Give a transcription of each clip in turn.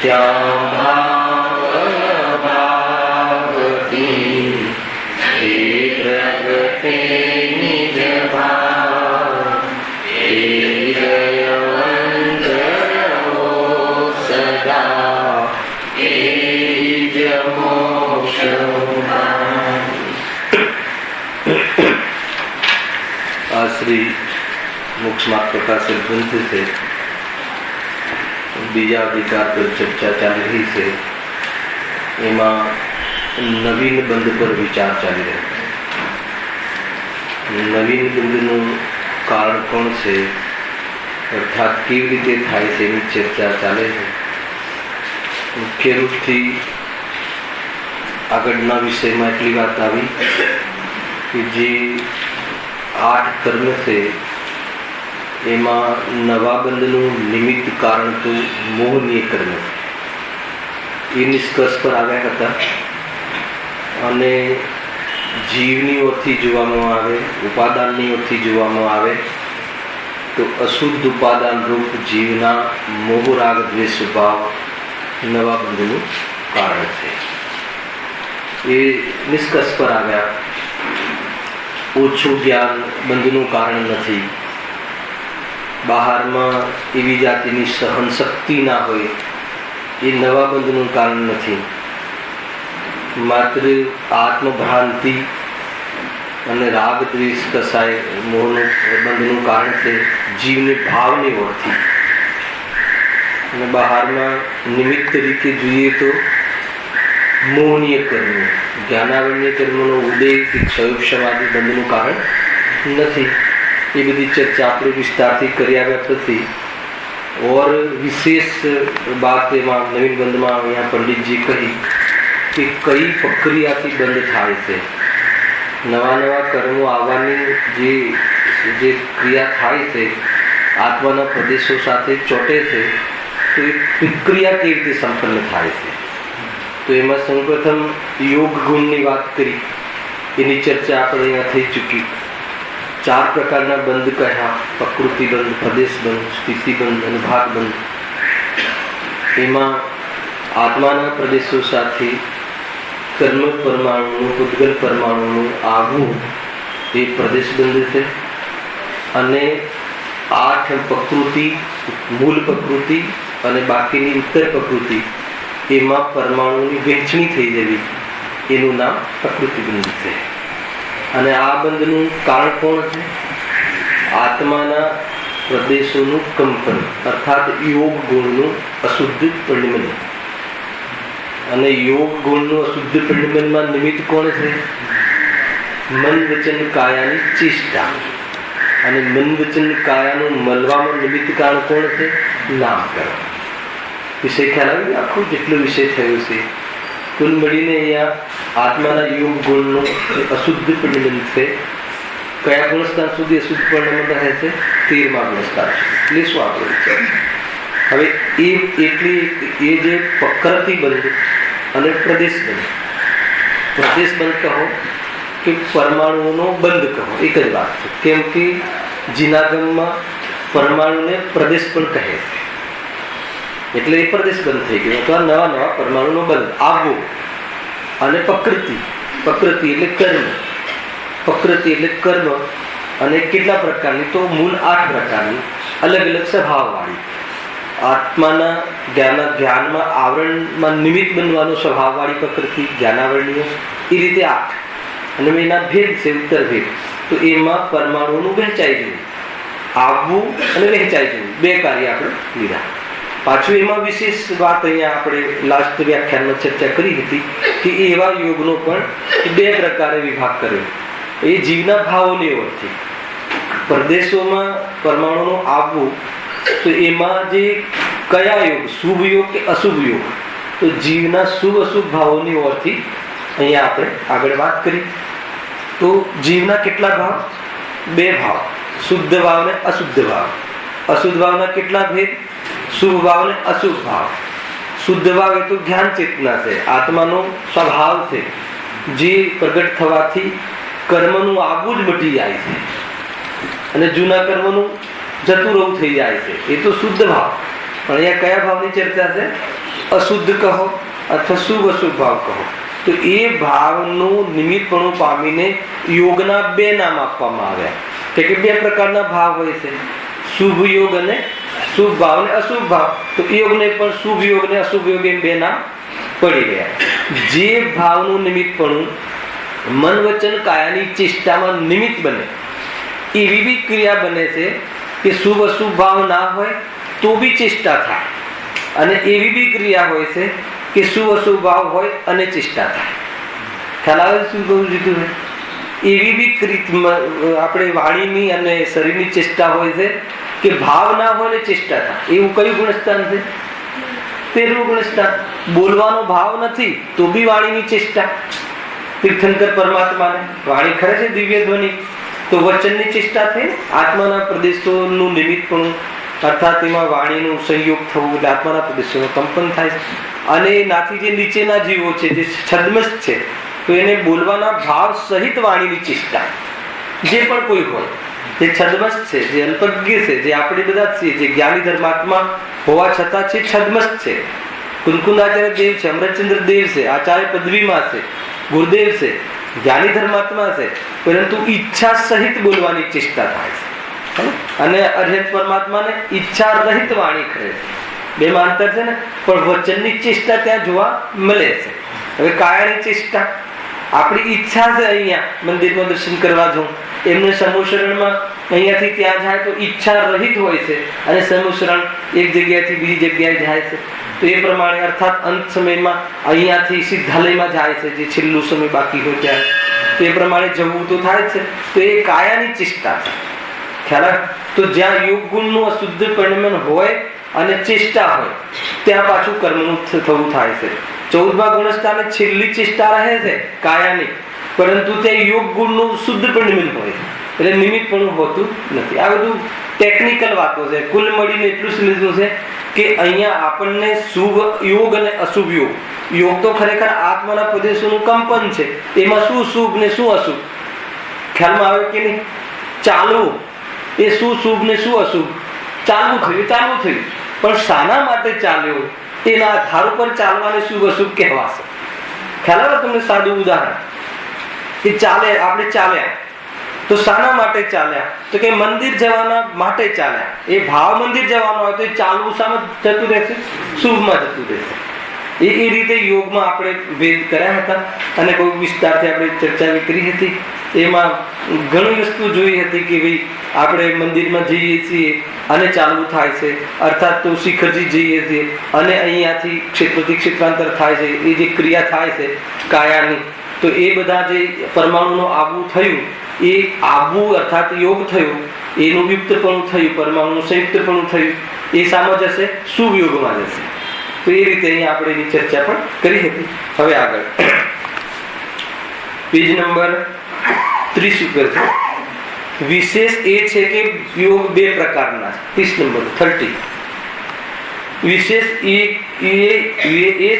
ત્યાં ભાવથી પ્રગટે નિજ ભાવ એ જયવંત રહો સદા એ જ મોક્ષ. આ શ્રી મોક્ષ માર્ગ પ્રકાશિત ગ્રંથ છે. બીજા અધિકાર પર ચર્ચા ચાલી રહી છે. એમાં નવીન બંધ પર વિચાર ચાલી રહ્યો છે. નવીન બંધનું કારણ કોણ છે, અર્થાત કેવી રીતે થાય છે એની ચર્ચા ચાલે છે. મુખ્ય રૂપથી આગળના વિષયમાં એટલી વાત આવી કે જે 8 કર્મ છે એમાં નવા બંધનું નિમિત્ત કારણ તો મોહનીય કર્મ એ નિષ્કર્ષ પર આવ્યા હતા. અને જીવની ઓરથી જોવામાં આવે, ઉપાદાનની ઓરથી જોવામાં આવે તો અશુદ્ધ ઉપાદાન રૂપ જીવના મોહ રાગ દ્વેષ સ્વભાવ નવા બંધનું કારણ છે. એ નિષ્કર્ષ પર આવ્યા. ઓછું જ્ઞાન બંધનું કારણ નથી. બહારમાં એવી જાતિની સહન શક્તિ ના હોય એ નવા બંધનું કારણ નથી. માત્ર આત્મભ્રાંતિ અને રાગ દ્વેષ કસાય મોહનું બંધનું કારણ છે જીવની ભાવની ઓળથી. અને બહારમાં નિમિત્ત તરીકે જોઈએ તો મોહનીય કર્મ, જ્ઞાનાવરણીય કર્મનો ઉદય કે ક્ષયોગ સમાધિ બંધનું કારણ નથી. એ બધી ચર્ચા આપણે વિસ્તારથી કરી આવ્યા પછી ઓર વિશેષ બાત એમાં નવીન બંધમાં અહીંયા પંડિતજી કહી કે કઈ પ્રક્રિયાથી બંધ થાય છે. નવા નવા કર્મો આવવાની જે ક્રિયા થાય છે, આત્માના પ્રદેશો સાથે ચોટે છે, તો એ પ્રક્રિયા કેવી રીતે સંપન્ન થાય છે. તો એમાં સૌપ્રથમ યોગ ગુણની વાત કરી. એની ચર્ચા આપણે અહીંયા થઈ ચૂકી. 4 પ્રકારના બંધ કહ્યા: પ્રકૃતિ બંધ, પ્રદેશ બંધ, સ્થિતિ બંધ અને ભાગ બંધ. એમાં આત્માના પ્રદેશો સાથે કર્મ પરમાણુનું, પૂતગલ પરમાણુનું આવવું એ પ્રદેશ બંધ છે. અને 8 પ્રકૃતિ, મૂળ પ્રકૃતિ અને બાકીની ઉત્તર પ્રકૃતિ, એમાં પરમાણુની વહેંચણી થઈ જવી, એનું નામ પ્રકૃતિ બંધ છે. અને આ બંધનું કારણ કોણ છે? આત્માના પ્રદેશોનું કંપન, અર્થાત યોગ ગુણનું અશુદ્ધ પરિણમન. અને યોગ ગુણનું અશુદ્ધ પરિણમનમાં નિમિત્ત કોણ છે? મન વચન કાયાની ચેષ્ટા. અને મન વચન કાયાનું મળવામાં નિમિત્ત કારણ કોણ છે? નામકરણ. વિષય ખ્યાલ આવે? આખો જેટલો વિષય થયો છે કુલ મળીને અહીંયા આત્માના યોગ ગુણનું અશુદ્ધ પરિણમન છે. કયા ગુણસ્થાન સુધી અશુદ્ધ પરિણમન રહે છે? 13મા ગુણસ્થાન સુધી. એટલે શું આપણે હવે એ જે પ્રકૃતિ બંધ અને પ્રદેશ બંધ. પ્રદેશ બંધ કહો કે પરમાણુઓનો બંધ કહો, એક જ વાત છે. કેમ કે જીનાગમમાં પરમાણુને પ્રદેશ પણ કહે છે, એટલે એ પ્રદેશ બંધ થઈ ગયો. તો નવા નવા પરમાણુનો બંધ આવવો. અને પ્રકૃતિ એટલે કર્મ. પ્રકૃતિ એટલે કર્મ. અને કેટલા પ્રકારની? તો મૂળ 8 પ્રકારની, અલગ અલગ સ્વભાવવાળી. આત્માના ધ્યાનમાં આવરણમાં નિમિત્ત બનવાનો સ્વભાવવાળી પ્રકૃતિ, જ્ઞાનાવરણીય, એ રીતે 8. અને એના ભેદ છે, ઉત્તર ભેદ. તો એમાં પરમાણુનું વહેંચાઈ જવું, આવવું અને વહેંચાઈ જવું, 2 કાર્ય આપણે લીધા. પાછું એમાં વિશેષ વાત અહીંયા આપણે લાસ્ટ વ્યાખ્યાનમાં ચર્ચા કરી હતી કે એવા યોગનો પણ 2 પ્રકારે વિભાગ કર્યો. એ જીવના ભાવોની ઓળથી. પ્રદેશોમાં પરમાણુનો આવવું, તો એમાં જે કયા યોગ, શુભ યોગ કે અશુભ યોગ, તો જીવના શુભ અશુભ ભાવોની ઓળથી અહીંયા આપણે આગળ વાત કરી. તો જીવના કેટલા ભાવ? 2 ભાવ, શુદ્ધ ભાવ ને અશુદ્ધ ભાવ. અશુદ્ધ ભાવના કેટલા ભેદ? શુભ ભાવ ને અશુભ ભાવ. શુદ્ધ ભાવ એ તો ધ્યાન ચેતના છે, આત્માનો સ્વભાવ છે, જે પ્રગટ થવાથી કર્મનું આવવું જ મટી જાય છે અને જૂના કર્મનું જતું રહું થઈ જાય છે. એ તો શુદ્ધ ભાવ. પણ અહીંયા કયા ભાવની ચર્ચા છે? અશુદ્ધ કહો અથવા શુભ અશુભ ભાવ કહો, તો એ ભાવનું નિમિત્તપણું પામીને યોગના બે નામ આપવામાં આવ્યા. કે બે પ્રકારના ભાવ હોય છે, શુભ યોગ અને શુભ ભાવ અને અશુભ ભાવ. તો યોગને પણ શુભ યોગ ને અશુભ યોગ એમ બે નામ પડી ગયા. જે ભાવનું નિમિત્તપણું મન વચન કાયાની ચેષ્ટામાં નિમિત્ત બને, એવી બી ક્રિયા બને છે કે શુભ અશુભ ભાવ ના હોય તો બી ચેષ્ટા થાય, અને એવી બી ક્રિયા હોય છે કે શુભ અશુભ ભાવ હોય અને ચેષ્ટા થાય. ખ્યાલ આવે શું કહું દીધું છે? એવી બી આપણે વાણીની અને શરીરની ચેષ્ટા હોય છે કે ભાવ ના હોય ને ચેષ્ટા થાય. એવું કયું ગુણસ્થાન છે? 13મું ગુણસ્થાન. બોલવાનો ભાવ નથી તો બી વાણીની ચેષ્ટા. તીર્થંકર પરમાત્માને વાણી ખરે છે દિવ્ય ધ્વનિ, તો વચનની ચેષ્ટા થઈ. આત્માના પ્રદેશોનું નિમિત્તપણું અર્થાત એમાં વાણીનું સંયોગ થવું એટલે આત્માના પ્રદેશોનું કંપન થાય છે. અને એનાથી જે નીચેના જીવો છે, જે છદ્મસ્થ છે, તો એને બોલવાના ભાવ સહિત વાણીની ચેષ્ટા. જે પણ કોઈ હોય, જે છદ્મસ્થ છે, જે અલ્પજ્ઞ છે, જે આપણે બધા છીએ, જે જ્ઞાની ધર્માત્મા હોવા છતાં છે છદ્મસ્થ છે, કુંકુંદાચાર્ય દેવ છે, અમૃતચંદ્ર દેવ છે, આચાર્ય પદવીમાં છે, ગુરુદેવ છે, જ્ઞાની ધર્માત્મા છે, પરંતુ ઈચ્છા સહિત બોલવાની ચેષ્ટા થાય છે. અને અર્હત પરમાત્માને ઈચ્છા રહિત વાણી કરે છે. બેમાં અંતર છે ને, પણ વચનની ચેષ્ટા ત્યાં જોવા મળે છે. હવે કાયાની ચેષ્ટા, આપણી ઈચ્છા છે અહીંયા મંદિરમાં દર્શન કરવા જવું, એમને સમૂહશરણમાં અહીંયાથી ત્યાં જાય તો ઈચ્છા રહિત હોય છે, અને સમૂહશરણ એક જગ્યાએથી બીજી જગ્યાએ જાય છે. તો એ પ્રમાણે અર્થાત અંત સમયમાં અહીંયાથી સિદ્ધાલયમાં જાય છે, જે છેલ્લું સમય બાકી હોય ત્યારે, તો એ પ્રમાણે જવું તો થાય છે. તો એ કાયાની ચેષ્ટા છે. ખ્યાલ? તો જ્યાં યોગ ગુણનું અશુદ્ધ પરિણમન હોય અને ચેષ્ટા હોય, ત્યાં પાછું કર્મનું થવું થાય છે. 14મા ગુણસ્થાને છેલ્લી ચેષ્ટા રહે છે કાયાની, પરંતુ ત્યાં યોગ ગુણનું શુદ્ધ પરિણમન હોય છે, એટલે નિમિત્ત પણ હોતું નથી. આ બધું ટેકનિકલ વાતો છે. કુલ મળીને એટલું સમજવું છે કે અહીંયા આપણને શુભ યોગ અને અશુભ યોગ, યોગ તો ખરેખર આત્માના પ્રદેશોનું કંપન છે, એમાં શું શુભ ને શું અશુભ ખ્યાલમાં આવે કે નહીં? ચાલવું એ શું શુભ ને શું અશુભ, ચાલવું થયું, પણ શાના માટે ચાલ્યો એના આધાર ઉપર ચાલવાને શુભ અશુભ કહેવાશે. ખ્યાલ આવે તમને? સાદું ઉદાહરણ કે ચાલે, આપણે ચાલ્યા તો શાના માટે ચાલ્યા? તો કે મંદિર જવાના માટે ચાલ્યા. એ ભાવ મંદિર જવાનો હોય તો ચાલવું શામાં જતું રહેશે? શુભમાં જતું રહેશે. એ રીતે યોગમાં આપણે ભેદ કર્યા હતા અને બહુ વિસ્તારથી આપણે ચર્ચા કરી હતી. એમાં ઘણી વસ્તુ જોઈ હતી કે ભાઈ આપણે મંદિરમાં જઈએ છીએ અને ચાલવું થાય છે, અર્થાત તો શિખરજી જઈએ છીએ અને અહીંયાથી ક્ષેત્રથી ક્ષેત્રાંતર થાય છે, એ જે ક્રિયા થાય છે કાયાની, તો એ બધા જે પરમાણુનું આવવું થયું, એ આવવું અર્થાત યોગ થયું, એનું યુક્તપણું થયું, પરમાણુનું સંયુક્તપણું થયું, એ સામે જશે શુભ યોગમાં જશે. તો એ રીતે અહીંયા આપણે એની ચર્ચા પણ કરી હતી. હવે આગળ પેજ નંબર 30 ઉપર છે. વિશેષ એ છે કે યોગ બે પ્રકારના છે. 30 નંબર 30. વિશેષ એ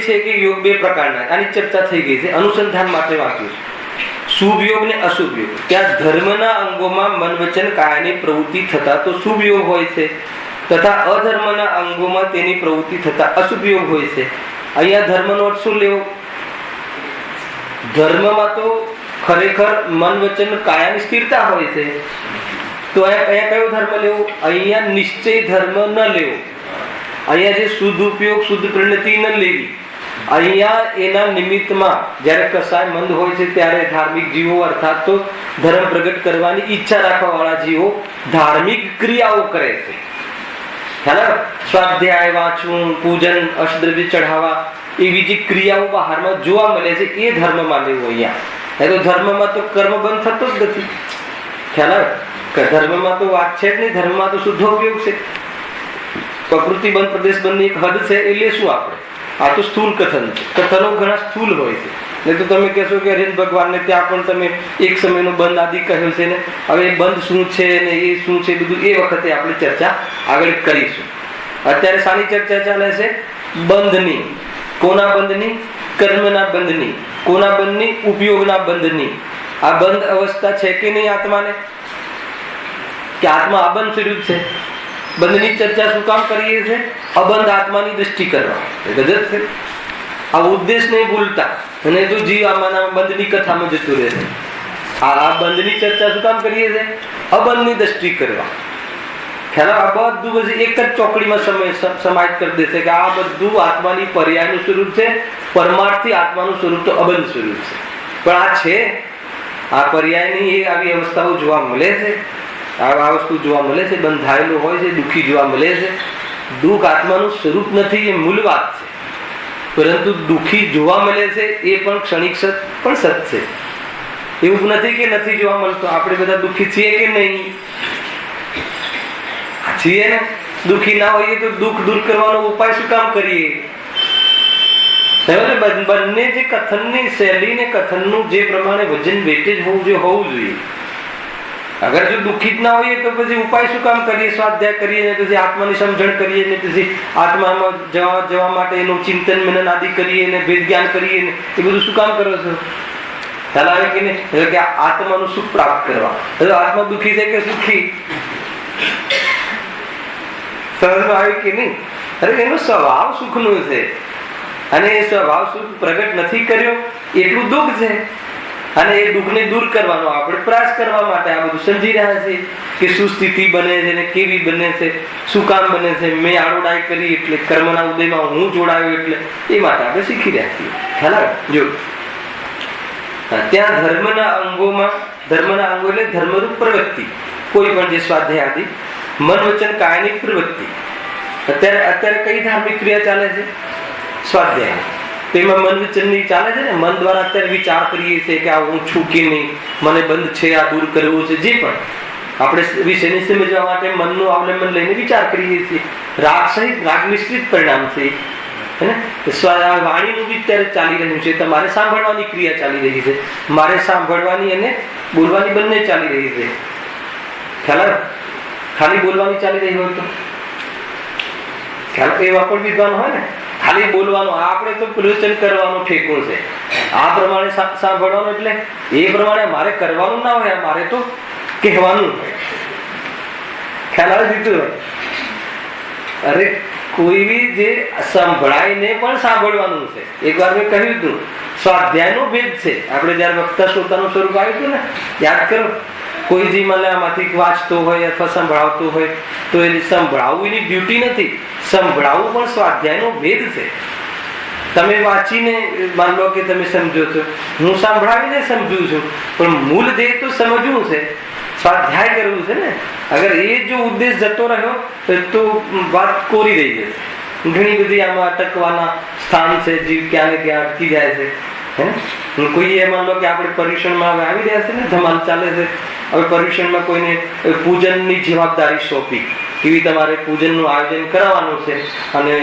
છે કે યોગ બે પ્રકારના, આની ચર્ચા થઈ ગઈ છે, અનુસંધાન માટે વાંચ્યું છે. શુભ યોગ ને અશુભ યોગ. ત્યાં ધર્મના અંગોમાં મન વચન કાયાની પ્રવૃત્તિ થતા તો શુભ યોગ હોય છે, તથા અધર્મના અંગોમાં તેની પ્રવૃત્તિ થતા અશુભ યોગ હોય છે. અહીંયા ધર્મનો અર્થ શું લેવો? ધર્મમાં તો ખરેખર મન વચન કાયાની સ્થિરતા હોય છે, તો અહીંયા કયો ધર્મ લેવો? અહીંયા નિશ્ચય ધર્મ ન લેવો. અહીંયા જે શુદ્ધ ઉપયોગ, શુદ્ધ પરિણતિ ન લેવી. અહીંયા એના નિમિત્તમાં જ્યારે કસાય મંદ હોય છે ત્યારે ધાર્મિક જીવો અર્થાત તો ધર્મ પ્રગટ કરવાની ઈચ્છા રાખવા વાળા જીવો ધાર્મિક ક્રિયાઓ કરે છે. સ્વાધ્યાય, વાંચવું, પૂજન, અષ્ટદ્રવ્ય ચઢાવવા, એવી જે ક્રિયાઓ બહારમાં જોવા મળે છે એ ધર્મમાં લેવું. અહીંયા તો ધર્મમાં તો કર્મ બંધ થતો જ નથી. ખ્યાલ આવે? ધર્મમાં તો વાત છે જ નહીં. ધર્મમાં તો શુદ્ધ ઉપયોગ છે. પ્રકૃતિ બંધ, પ્રદેશ બંધની એક હદ છે, એ લેશું આપણે. આ તો સ્થૂલ કથન છે. કથનો ઘણા સ્થૂલ હોય છે. નહીં તો તમે કહેશો કે હરિ ભગવાનને ત્યાં પણ તમે એક સમયનો બંધ આદિ કહ્યું છે ને, હવે બંધ શું છે ને એ શું છે, બધું એ વખતે આપણે ચર્ચા આગળ કરીશું. અત્યારે સારી ચર્ચા ચાલે છે બંધની. કોના બંધની? કર્મના બંધની. કોના બંધની? ઉપયોગના બંધની. આ બંધ અવસ્થા છે કે નહીં આત્માને? કે આત્મા અબંધ સ્વરૂપ છે? બંધની ચર્ચા શું કામ કરીએ છીએ? અબંધ આત્માની દ્રષ્ટિ કરવા. ગજબ છે. આ ઉદ્દેશ નહીં ભૂલતા, અને તો જીવ આમાંના બંધની કથામાં જતું રહેશે. આ બંધની ચર્ચા શું કામ કરીએ છીએ? અબંધની દ્રષ્ટિ કરવા. ખ્યાલ? આ બધું પછી એક જ ચોકડીમાં સમાહિત કરી દેશે કે આ બધું આત્માની પર્યાયનું સ્વરૂપ છે. પરમાર્થી આત્માનું સ્વરૂપ તો અબંધ સ્વરૂપ છે. પણ આ છે, આ પર્યાયની એ આવી અવસ્થાઓ જોવા મળે છે. આ વસ્તુ જોવા મળે છે. બંધાયેલું હોય છે, દુઃખી જોવા મળે છે. દુઃખ આત્માનું સ્વરૂપ નથી, એ મૂળ વાત છે. પરંતુ દુઃખી જોવા મળે છે એ પણ ક્ષણિક સત પણ સત છે. એવું નથી કે નથી જોવા મળતો. આપણે બધા દુઃખી છીએ કે નહીં? છીએ ને. દુઃખી ના હોઈએ તો દુઃખ દૂર કરવાનો ઉપાય શું કામ કરીએ? બંને જે કથનની શૈલી ને કથનનું જે પ્રમાણે વજન વેટેજ હોવું જોઈએ. અગર જો દુઃખિત ના હોઈએ તો પછી ઉપાય શું કામ કરીએ? સ્વાધ્યાય કરીએ ને પછી આત્માની સમજણ કરીએ ને પછી આત્મામાં જવા માટે એનું ચિંતન મનન આદિ કરીએ ને ભેદ જ્ઞાન કરીએ ને એ બધું શું કામ કરો છો? ખ્યાલ આવે કે નહીં? કે આત્માનું સુખ પ્રાપ્ત કરવા. આત્મા દુઃખી છે કે સુખી? સમજમાં આવે કે નહીં? અરે એનો સ્વભાવ સુખનો છે, અને એ સ્વભાવ સુખ પ્રગટ નથી કર્યો એટલું દુઃખ છે. અને એ દુઃખને દૂર કરવાનો આપણે પ્રયાસ કરવા માટે આ બધું સમજી રહ્યા છીએ કે શું સ્થિતિ બને છે ને કેવી બને છે, શું કામ બને છે. મેં આડોડાઈ કરી એટલે કર્મના ઉદયમાં હું જોડાયો એટલે એ માટે આપણે શીખી રહ્યા છીએ. ખ્યાલ? જો ત્યાં ધર્મના અંગો એટલે ધર્મરૂપ પ્રવૃત્તિ, કોઈ પણ જે સ્વાધ્યાય આદિ મન વચન કાયની પ્રવૃત્તિ. અત્યારે કઈ ધાર્મિક ક્રિયા ચાલે છે? સ્વાધ્યાય. તેમાં મન વચનની ચાલે છે ને. મન દ્વારા અત્યારે વિચાર કરીએ છીએ કે આ હું છું કે નહીં, મને બંધ છે, આ દૂર કરવું છે. જે પણ આપણે વિષયને સમજવા માટે મનનું અવલંબન લઈને વિચાર કરીએ છીએ. રાગ સહિત રાગ મિશ્રિત પરિણામ છે. વાણીનું બી અત્યારે ચાલી રહ્યું છે. તમારે સાંભળવાની ક્રિયા ચાલી રહી છે, મારે સાંભળવાની અને બોલવાની બંને ચાલી રહી છે. ખ્યાલ? ખાલી બોલવાની ચાલી રહી હોય તો ખ્યાલ? એવા પણ વિદ્વાન હોય ને, ખાલી બોલવાનું, આપણે તો પ્રવચન કરવાનું ઠેકું છે. આ પ્રમાણે સાંભળવાનું એટલે એ પ્રમાણે મારે કરવાનું ના હોય, મારે તો કહેવાનું હોય. ખ્યાલ આવે દીધું હોય? અરે કોઈ બી જે સંભળાઈને પણ સાંભળવાનું છે. એક વાર મેં કહ્યું હતું, સ્વાધ્યાયનો ભેદ છે. આપણે જયારે વક્તા શ્રોતાનું સ્વરૂપ આવ્યું હતું ને, યાદ કરો. કોઈ જે મને આમાંથી વાંચતો હોય અથવા સંભળાવતો હોય તો એ સંભળાવવું એની ડ્યુટી નથી. સંભળાવવું પણ સ્વાધ્યાયનો ભેદ છે. તમે વાંચીને માન લો કે તમે સમજો છો, હું સાંભળાવીને સમજું છું, પણ મૂળ ધ્યેય તો સમજવું છે, સ્વાધ્યાય કરવું છે ને. અગર એ જો ઉદ્દેશ જતો રહ્યો તો વાત કોરી રહી જશે. ઘણી બધી આમાં અટકવાના સ્થાન છે. જીવ ક્યાં ને ક્યાં અટકી જાય છે. કોઈ એ માન લો કે આપણે પર્યુષણમાં આવી રહ્યા છે ને, ધમાલ ચાલે છે. હવે પર્યુષણમાં કોઈને પૂજનની જવાબદારી સોંપી, કેવી તમારે પૂજનનું આયોજન કરાવવાનું છે અને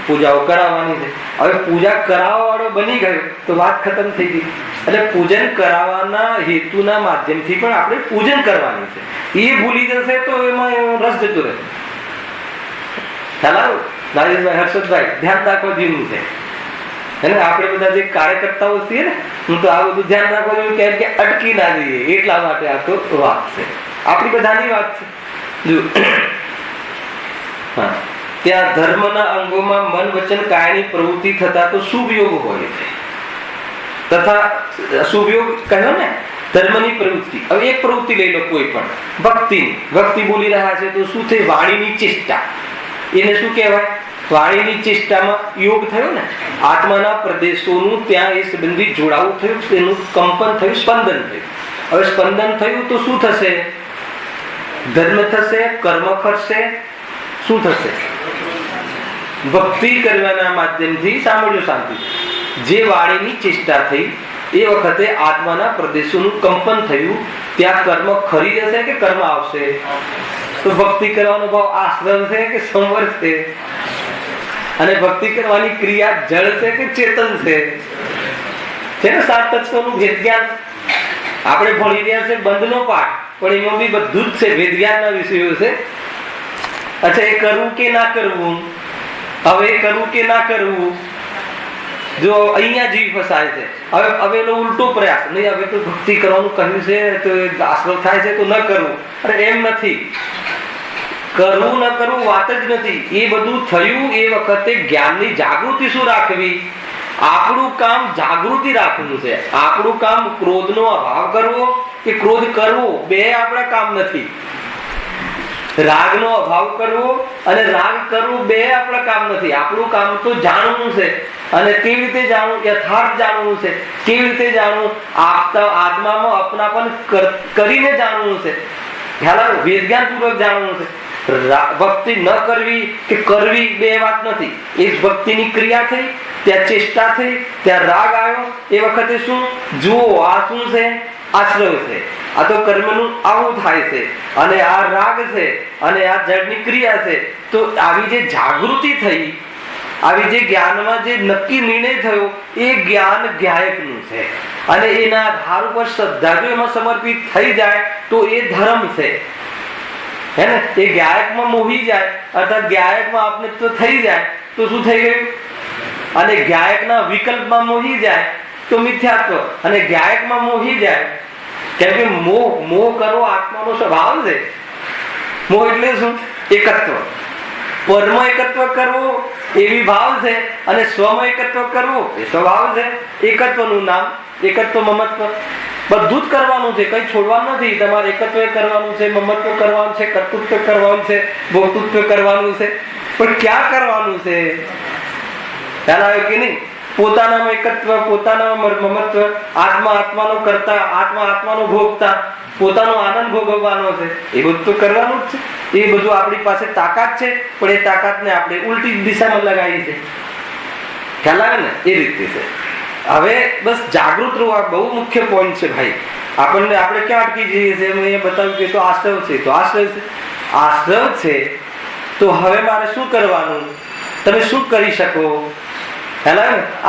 પૂજાઓ કરાવવાની છે. હવે પૂજા કરાવવા વાળો બની ગયો તો વાત ખતમ થઈ ગઈ. એટલે પૂજન કરાવવાના હેતુના માધ્યમથી પણ આપણે પૂજન કરવાની છે. એ ભૂલી જશે તો એમાં રસ જતો રહે. ખ્યાલ? રાજેશભાઈ, હર્ષદભાઈ, ધ્યાન રાખવા જેવું છે. આપણે બધા જે કાર્યકર્તાઓ છીએ ને, હું તો આ બધું ધ્યાન રાખવા જેવું કે અટકી ના જઈએ એટલા માટે આ તો વાત છે, આપણી બધાની વાત છે. જો ત્યાં ધર્મના અંગોમાં મન વચન કાયની પ્રવૃત્તિ થતા તો શુભયોગ હોય છે. તથા શુભયોગ કહ્યો ને, ધર્મની પ્રવૃત્તિ. હવે એક પ્રવૃત્તિ લઈ લો, કોઈ પણ ભક્તિની. ભક્તિ બોલી રહ્યા છે તો શું થઈ? વાણીની ચેષ્ટા. એને શું કહેવાય? વાણીની ચેષ્ટામાં યોગ થયો ને, આત્માના પ્રદેશોનું ત્યાં એ સંબંધી જોડાવું થયું, એનું કંપન થયું, સ્પંદન થયું. હવે સ્પંદન થયું તો શું થશે? ધર્મ થશે, કર્મ ખરશે. શું થશે? ભક્તિ કરવાના માધ્યમથી સાંભળ્યું શાંતિ. જે વાણીની ચેષ્ટા થઈ એ વખતે આત્માના પ્રદેશોનું કંપન થયું, ત્યાં કર્મ ખરી જશે કે કર્મ આવશે? તો ભક્તિ કરવાનો ભાવ આશ્રમ છે કે સંવર છે? અને ભક્તિ કરવાની ક્રિયા જળ છે કે ચેતન છે? છે ને સાત તત્વોનું ભેદ જ્ઞાન આપણે ભણી રહ્યા છે. બંધનો પાઠ, પણ એમાં બી બધું જ છે, ભેદ જ્ઞાનના વિષયો છે. અચ્છા, એ કરવું કે ના કરવું? હવે કરવું કે ના કરવું? જો અહીંયા જીવ ફસાય છે. હવે એનો ઉલટો પ્રયાસ નહીં, હવે તો ભક્તિ કરવાનું કહ્યું છે તો આશ્રમ થાય છે તો ન કરવું. અરે એમ નથી. કરવું ન કરવું વાત જ નથી. એ બધું થયું એ વખતે જ્ઞાનની જાગૃતિ શું રાખવી? આપણું કામ જાગૃતિ રાખવું છે. આપણું કામ ક્રોધનો અભાવ કરવો કે ક્રોધ કરવો બે આપણા કામ નથી. રાગનો અભાવ કરવો અને રાગ કરવો બે આપણા કામ નથી. આપણું કામ તો જાણવું છે. અને કેવી રીતે જાણવું? યથાર્થ જાણવું છે. કેવી રીતે જાણવું? આત્મામાં અપનાપન કરીને જાણવું છે. વિજ્ઞાન પૂર્વક જાણવું છે. ભક્તિ ન કરવી કે કરવી બે વાત નથી. એ ભક્તિની ક્રિયા થઈ, ત્યાં ચેષ્ટા થઈ, ત્યાં રાગ આવ્યો. એ વખતે શું જુઓ, આ શું છે? આશ્રય છે. આ તો કર્મનું આવું થાય છે અને આ રાગ છે અને આ જડની ક્રિયા છે. તો આવી જે જાગૃતિ થઈ, આવી જે જ્ઞાનમાં જે નક્કી નિર્ણય થયો એ જ્ઞાન જ્ઞાયકનું છે. અને એના આધાર ઉપર શ્રદ્ધા જો એમાં સમર્પિત થઈ જાય તો એ ધર્મ છે. હે ને? એ જ્ઞાયકમાં મોહી જાય અર્થાત જ્ઞાયકમાં આપણે તો થઈ જાય તો શું થઈ ગયું? અને જ્ઞાયકના વિકલ્પમાં મોહી જાય તો મિથ્યાત્વ. અને જ્ઞાયકમાં મોહી જાય કેમ કે મોહ કરવો આત્માનો સ્વભાવ છે. મોહ એટલે શું? એકત્વ. પરમ એકત્વ કરવો એવી ભાવ છે અને સ્વમ એકત્વ કરવો એ સ્વભાવ છે. એકત્વનું નામ એકત્વ મમત્વ બધું જ કરવાનું છે. કઈ છોડવાનું નથી. તમારે એકત્વ કરવાનું છે, મમત્વ કરવાનું છે, કર્તૃત્વ કરવાનું છે, ભોક્તૃત્વ કરવાનું છે. પણ ક્યાં કરવાનું છે? ખ્યાલ આવ્યો કે નહીં? પોતાનામાં એકત્વ, પોતાનામાં મમત્વ, આત્મા આત્માનો કરતા, આત્મા આત્માનો ભોગતા, પોતાનો આનંદ ભોગવવાનો છે. એ બધું તો કરવાનું જ છે. એ બધું આપણી પાસે તાકાત છે, પણ એ તાકાતને આપણે ઉલટી દિશામાં લગાવી છે. ખ્યાલ આવે ને? એ રીતે છે. હવે બસ જાગૃત રહેવું બહુ મુખ્ય પોઈન્ટ છે ભાઈ. આપણે ક્યાં અટકી જઈએ છીએ? મેં બતાવ્યું કે તો આશ્રવ છે, તો આશ્રવ છે, આશ્રવ છે. તો હવે મારે શું કરવાનું? તમે શું કરી શકો?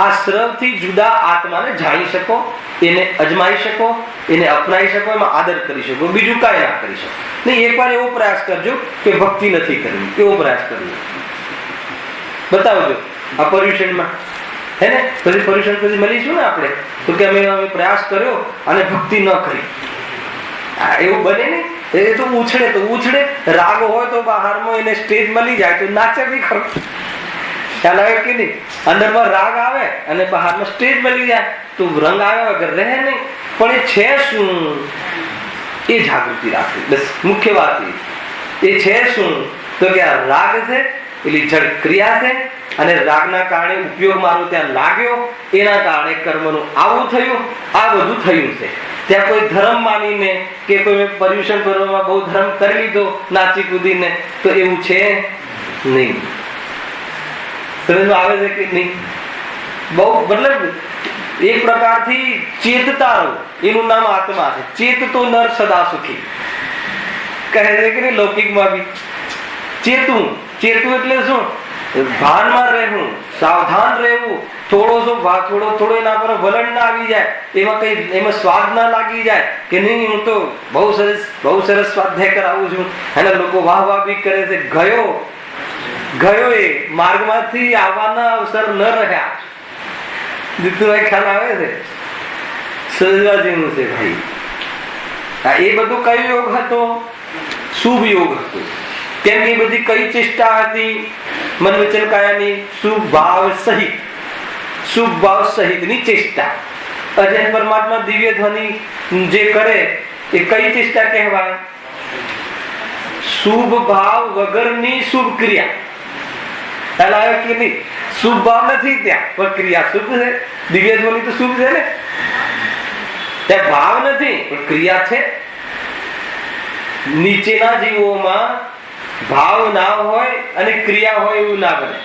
આશ્રવથી જુદા આત્માને જાણી શકો, એને અજમાઈ શકો, એને અપનાવી શકો, એમાં આદર કરી શકો. બીજું કાંઈ ના કરી શકો નહીં. એકવાર એવો પ્રયાસ કરજો કે ભક્તિ નથી કરવી. એવો પ્રયાસ કરજો, બતાવજો આ પર્યુષણમાં. હે ને? પછી પર્યુષણ પછી મળીશું ને આપણે તો કે અમે પ્રયાસ કર્યો અને ભક્તિ ન કરી. એવું બને નહીં. એ તો ઉછળે તો ઉછળે. રાગ હોય તો બહારમાં એને સ્ટેજ મળી જાય તો નાચે બી ખરો. ખ્યાલ આવે કે નહીં? અંદરમાં રાગ આવે અને બહારમાં સ્ટેજ મળી જાય તો રંગ આવ્યા વગર રહે નહીં. પણ એ છે શું? એ જાગૃતિ રાખવી. બસ મુખ્ય વાત એ છે શું? તો કે આ રાગ છે એટલી જડ ક્રિયા છે અને રાગના કારણે ઉપયોગ મારો ત્યાં લાગ્યો, એના કારણે કર્મનું આવું થયું, આ બધું થયું છે. ત્યાં કોઈ ધર્મ માનીને કે કોઈ પર્યુષણ કરવામાં બહુ ધર્મ કરી લીધો નાચી કૂદીને તો એવું છે નહીં. સમજમાં આવે છે કે નહીં? બહુ મતલબ એક પ્રકારથી ચેતતા રહો, એનું નામ આત્મા છે. ચેત તો નર સદા સુખી કહે છે કે નહીં? લૌકિકમાં બી ચેતું. ચેતું એટલે શું? ભાનમાં રહેવું, સાવધાન રહેવું. થોડો એના પર વલણ ના આવી જાય, એમાં સ્વાદ ના લાગી જાય કે નહીં હું તો બહુ સરસ સ્વાધ્યાય કરાવું છું અને લોકો વાહ વાહ બી કરે છે. ગયો એ માર્ગમાંથી આવવાના અવસર ન રહ્યા. દીતુભાઈ ખ્યાલ આવે છે? સજવા જેવું છે ભાઈ. એ બધું કયો યોગ હતો? શુભ યોગ હતો. કેમ કે બધી કઈ ચેષ્ટા હતી? મન વચન કાયાની શુભ ભાવ સહિતની ચેષ્ટા. અજય પરમાત્મા દિવ્ય ધ્વનિ જે કરે એ કઈ ચેષ્ટા કહેવાય? શુભ ભાવ વગરની શુભ ક્રિયા. ખ્યાલ આવે કે નહીં? શુભ ભાવ નથી ત્યાં પણ ક્રિયા શુભ છે. દિવ્ય ધ્વનિ તો શુભ છે ને? ત્યાં ભાવ નથી પણ ક્રિયા છે. નીચેના જીવોમાં ભાવ ના હોય અને ક્રિયા હોય એવું ના બને.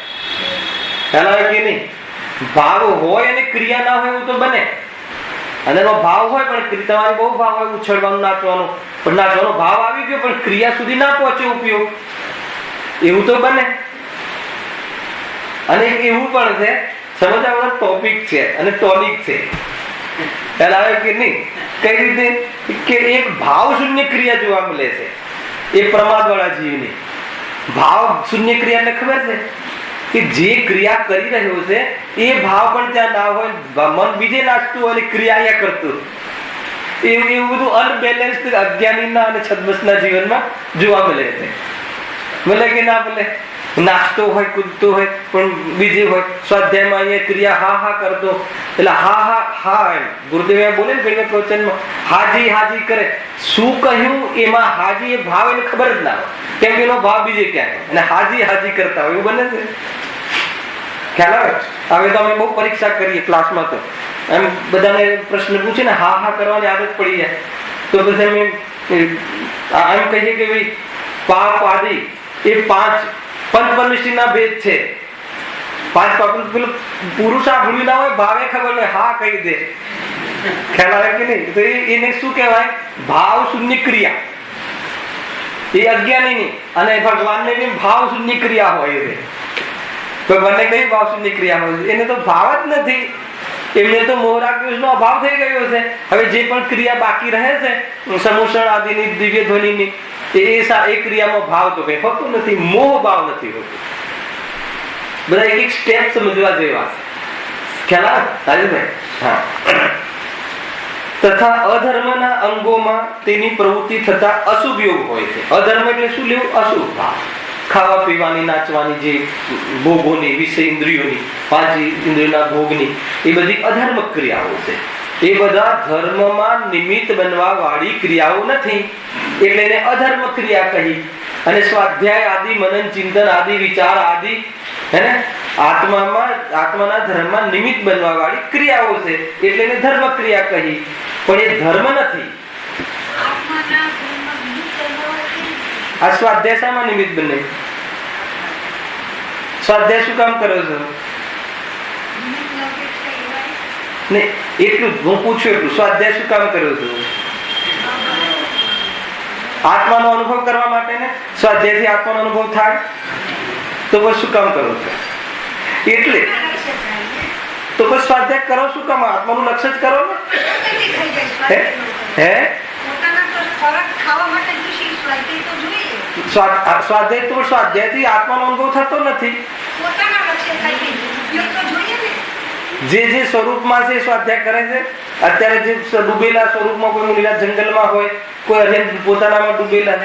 ખ્યાલ આવે કે નહીં? ભાવ હોય અને ક્રિયા ના હોય એવું તો બને. અને ભાવ હોય પણ તમારે બહુ ભાવ હોય ઉછળવાનું, નાચવાનું, પણ નાચવાનો ભાવ આવી ગયો પણ ક્રિયા સુધી ના પહોંચે ઉપયોગ, એવું તો બને. અને એવું પણ છે, સમજવાનો ટોપિક છે અને ટોનિક છે. ખ્યાલ આવે કે નહીં? કઈ રીતે કે એક ભાવ શૂન્ય ક્રિયા જોવા મળે છે એ પ્રમાદ વાળા જીવની. ભાવ શૂન્ય ક્રિયા એટલે ખબર છે કે જે ક્રિયા કરી રહ્યો છે એ ભાવ પણ ત્યાં ના હોય, મન બીજે નાચતું હોય અને ક્રિયા અહીંયા કરતું. એવું બધું અનબેલેન્સ અજ્ઞાનીના અને છદ્મસના જીવનમાં જોવા મળે છે. ભલે કે ના ભલે નાચતો હોય, કૂદતો હોય, પણ બીજી હોય સ્વાધ્યાયમાં અહીંયા ક્રિયા હા હા કરતો, એટલે હા હા હા એમ ગુરુદેવ બોલે ને ઘણી પ્રવચનમાં હાજી હાજી કરે. શું કહ્યું એમાં હાજી એ ભાવ એને ખબર જ ના હોય, કેમ કે એનો ભાવ બીજે ક્યાં અને હાજી હાજી કરતા હોય એવું બને છે. ખ્યાલ આવે? હવે તો અમે બહુ પરીક્ષા કરીએ ક્લાસમાં, તો એમ બધાને પ્રશ્ન પૂછે ને હા હા કરવાની આદત પડી જાય તો પછી અમે એમ કહીએ કે ભાઈ પાપ આદિ એ 5 પંચપરમેષ્ઠીના ભેદ છે. 5 પાપ પેલું પુરુષ આ ભૂલી ના હોય, ભાવે ખબર નહીં હા કહી દે. ખ્યાલ આવે કે નહીં? તો એને શું કહેવાય? ભાવ શૂન્ય ક્રિયા. એ અજ્ઞાની ની અને ભગવાનને બી ભાવ શૂન્ય ક્રિયા હોય છે. ભગવાનને કઈ ભાવ શૂન્ય ક્રિયા હોય? એને તો ભાવ જ નથી. એમને તો મોહરાગ નો અભાવ થઈ ગયો છે. હવે જે પણ ક્રિયા બાકી રહે છે સમૂષણ આદિની, દિવ્ય ધ્વનિની, એ ક્રિયામાં ભાવ તો કઈ હોતું નથી, મોહ ભાવ નથી હોતું. બધા એક સ્ટેપ સમજવા જેવા. ખ્યાલ આવે રાજુભાઈ? હા. તથા અધર્મના અંગોમાં તેની પ્રવૃત્તિ થતા અશુભ યોગ હોય છે. અધર્મ એટલે શું લેવું? અશુભ ભાવ. ખાવા પીવાની, નાચવાની, જે ભોગોની, વિષય ઇન્દ્રિયોની, 5 ઇન્દ્રિયોના ભોગની, એ બધી અધર્મ ક્રિયાઓ છે. એ બધા ધર્મમાં નિમિત્ત બનવા વાળી ક્રિયાઓ નથી, એટલે એને અધર્મ ક્રિયા કહી. અને સ્વાધ્યાય આદિ, મનન ચિંતન આદિ, વિચાર આદિ હે ને આત્માના ધર્મમાં નિમિત્ત બનવા વાળી ક્રિયાઓ છે, એટલે એને ધર્મ ક્રિયા કહી. પણ એ ધર્મ નથી. આ સ્વાધ્યાય શામાં નિમિત્ત બને? સ્વાધ્યાય શું કામ કરો છો? ને એટલું હું પૂછ્યું એટલું, સ્વાધ્યાય શું કામ કરો છો? આત્માનો અનુભવ કરવા માટે ને. સ્વાધ્યાયથી આત્માનો અનુભવ થાય તો બસ શું કામ કરો છો? એટલે તો બસ સ્વાધ્યાય કરો શું કામ? આત્માનું લક્ષ્ય જ કરો ને. હે સ્વાધ્યાય તો સ્વાધ્યાયથી આત્માનો અનુભવ થતો નથી. જે સ્વરૂપમાં છે સ્વાધ્યાય કરે છે. અત્યારે જે ડૂબેલા સ્વરૂપમાં, કોઈ મુનિલા જંગલમાં હોય, કોઈ અન્ય પોતાનામાં ડૂબેલા,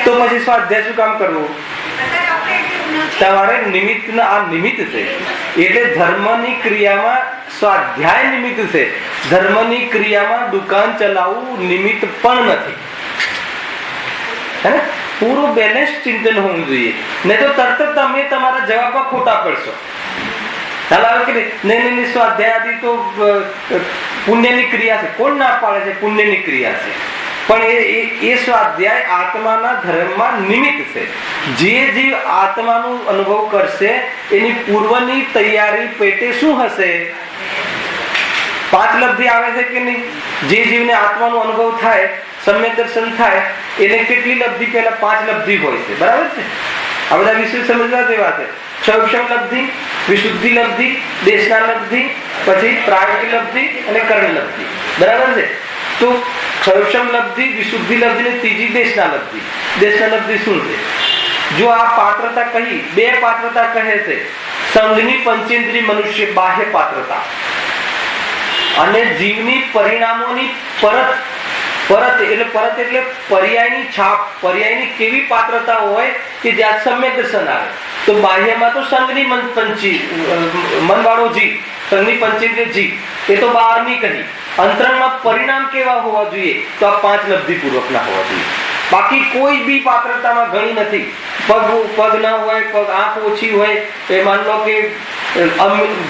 તો પછી સ્વાધ્યાય શું કામ કરવું? તમારે નિમિત્ત આ નિમિત્ત છે. એટલે ધર્મની ક્રિયામાં સ્વાધ્યાય નિમિત્ત છે. ધર્મની ક્રિયામાં દુકાન ચલાવવું નિમિત્ત પણ નથી. હે ને? પૂરું બેલેન્સ ચિંતન હોવું જોઈએ, નહીં તો તરત તમે તમારા જવાબમાં ખોટા પડશો. નહીં, સ્વાધ્યાય આદિ તો પુણ્યની ક્રિયા છે. કોણ ના પાડે છે? પુણ્યની ક્રિયા છે. પણ એ સ્વાધ્યાય આત્માના ધર્મમાં નિમિત્ત છે. જે જીવ આત્માનું અનુભવ કરશે એની પૂર્વની તૈયારી પેટે શું હશે? 5 લબ્ધિ આવે છે કે નહીં? જે જીવને આત્માનો અનુભવ થાય, સમ્યક દર્શન થાય, એને કેટલી લબ્ધિ? પહેલા 5 લબ્ધિ હોય છે. બરાબર છે? આ બધા વિષય સમજવા જેવા છે. ક્ષૌક્ષમ લબ્ધિ, વિશુદ્ધિ લબ્ધિ, દેશના લબ્ધિ, પછી પ્રાયોગિક લબ્ધિ અને કર્ણ લબ્ધિ. બરાબર છે? તો ક્ષૌક્ષમ લબ્ધિ, વિશુદ્ધિ લબ્ધિ ને ત્રીજી દેશના લબ્ધિ. દેશના લબ્ધિ શું છે? જો આ પાત્રતા કહી, 2 પાત્રતા કહે છે. સંઘની પંચેન્દ્રિય મનુષ્ય બાહ્ય પાત્રતા અને જીવની પરિણામોની પરત એટલે પર્યાયની છાપ, પર્યાયની કેવી પાત્રતા હોય કે જ્યાં સમ્યક દર્શન આવે. તો બાહ્યમાં તો સંઘની મનવાળો જીવ, સંઘની પંચેન્દ્રિય જીવ, એ તો બહારની કહી. અંતરંગમાં પરિણામ કેવા હોવા જોઈએ? તો આ 5 લબ્ધિ પૂર્વકના હોવા જોઈએ. બાકી કોઈ બી પાત્રતામાં ઘણી નથી. પગ ના હોય, આંખ ઓછી હોય, એ માન લો કે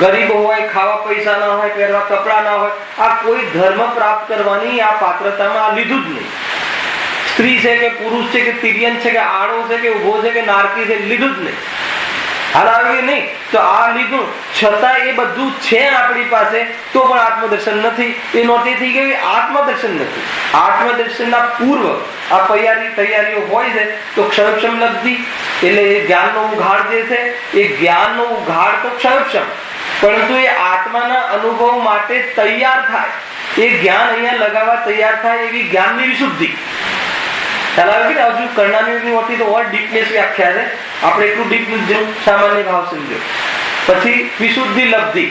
ગરીબ હોય, ખાવા પૈસા ના હોય, પહેરવા કપડા ના હોય, આ કોઈ ધર્મ પ્રાપ્ત કરવાની આ પાત્રતામાં આ લીધું જ નહીં. સ્ત્રી છે કે પુરુષ છે કે તિર્યન છે કે આડો છે કે ઉભો છે કે નારકી છે, લીધું જ નહીં. હાલ આવી નહીં તો આ લીધું, છતાં એ બધું છે આપણી પાસે, તો પણ આત્મદર્શન નથી. એ નોંધી થઈ ગઈ આત્મદર્શન નથી. આત્મદર્શનના પૂર્વ આ તૈયારીઓ હોય છે. તો ક્ષયક્ષમ લબ્ધિ એટલે એ જ્ઞાનનો ઉઘાડ જે છે, એ જ્ઞાનનો ઉઘાડ તો ક્ષયક્ષમ, પરંતુ એ આત્માના અનુભવ માટે તૈયાર થાય, એ જ્ઞાન અહીંયા લગાવવા તૈયાર થાય એવી જ્ઞાનની વિશુદ્ધિ. હજુ કર્ણાની હોતી તો ઓર ડીપનેસ વ્યાખ્યા છે. આપણે એટલું ડીપ નથી, સામાન્ય ભાવ સમજો. પછી વિશુદ્ધિ લબ્ધિ.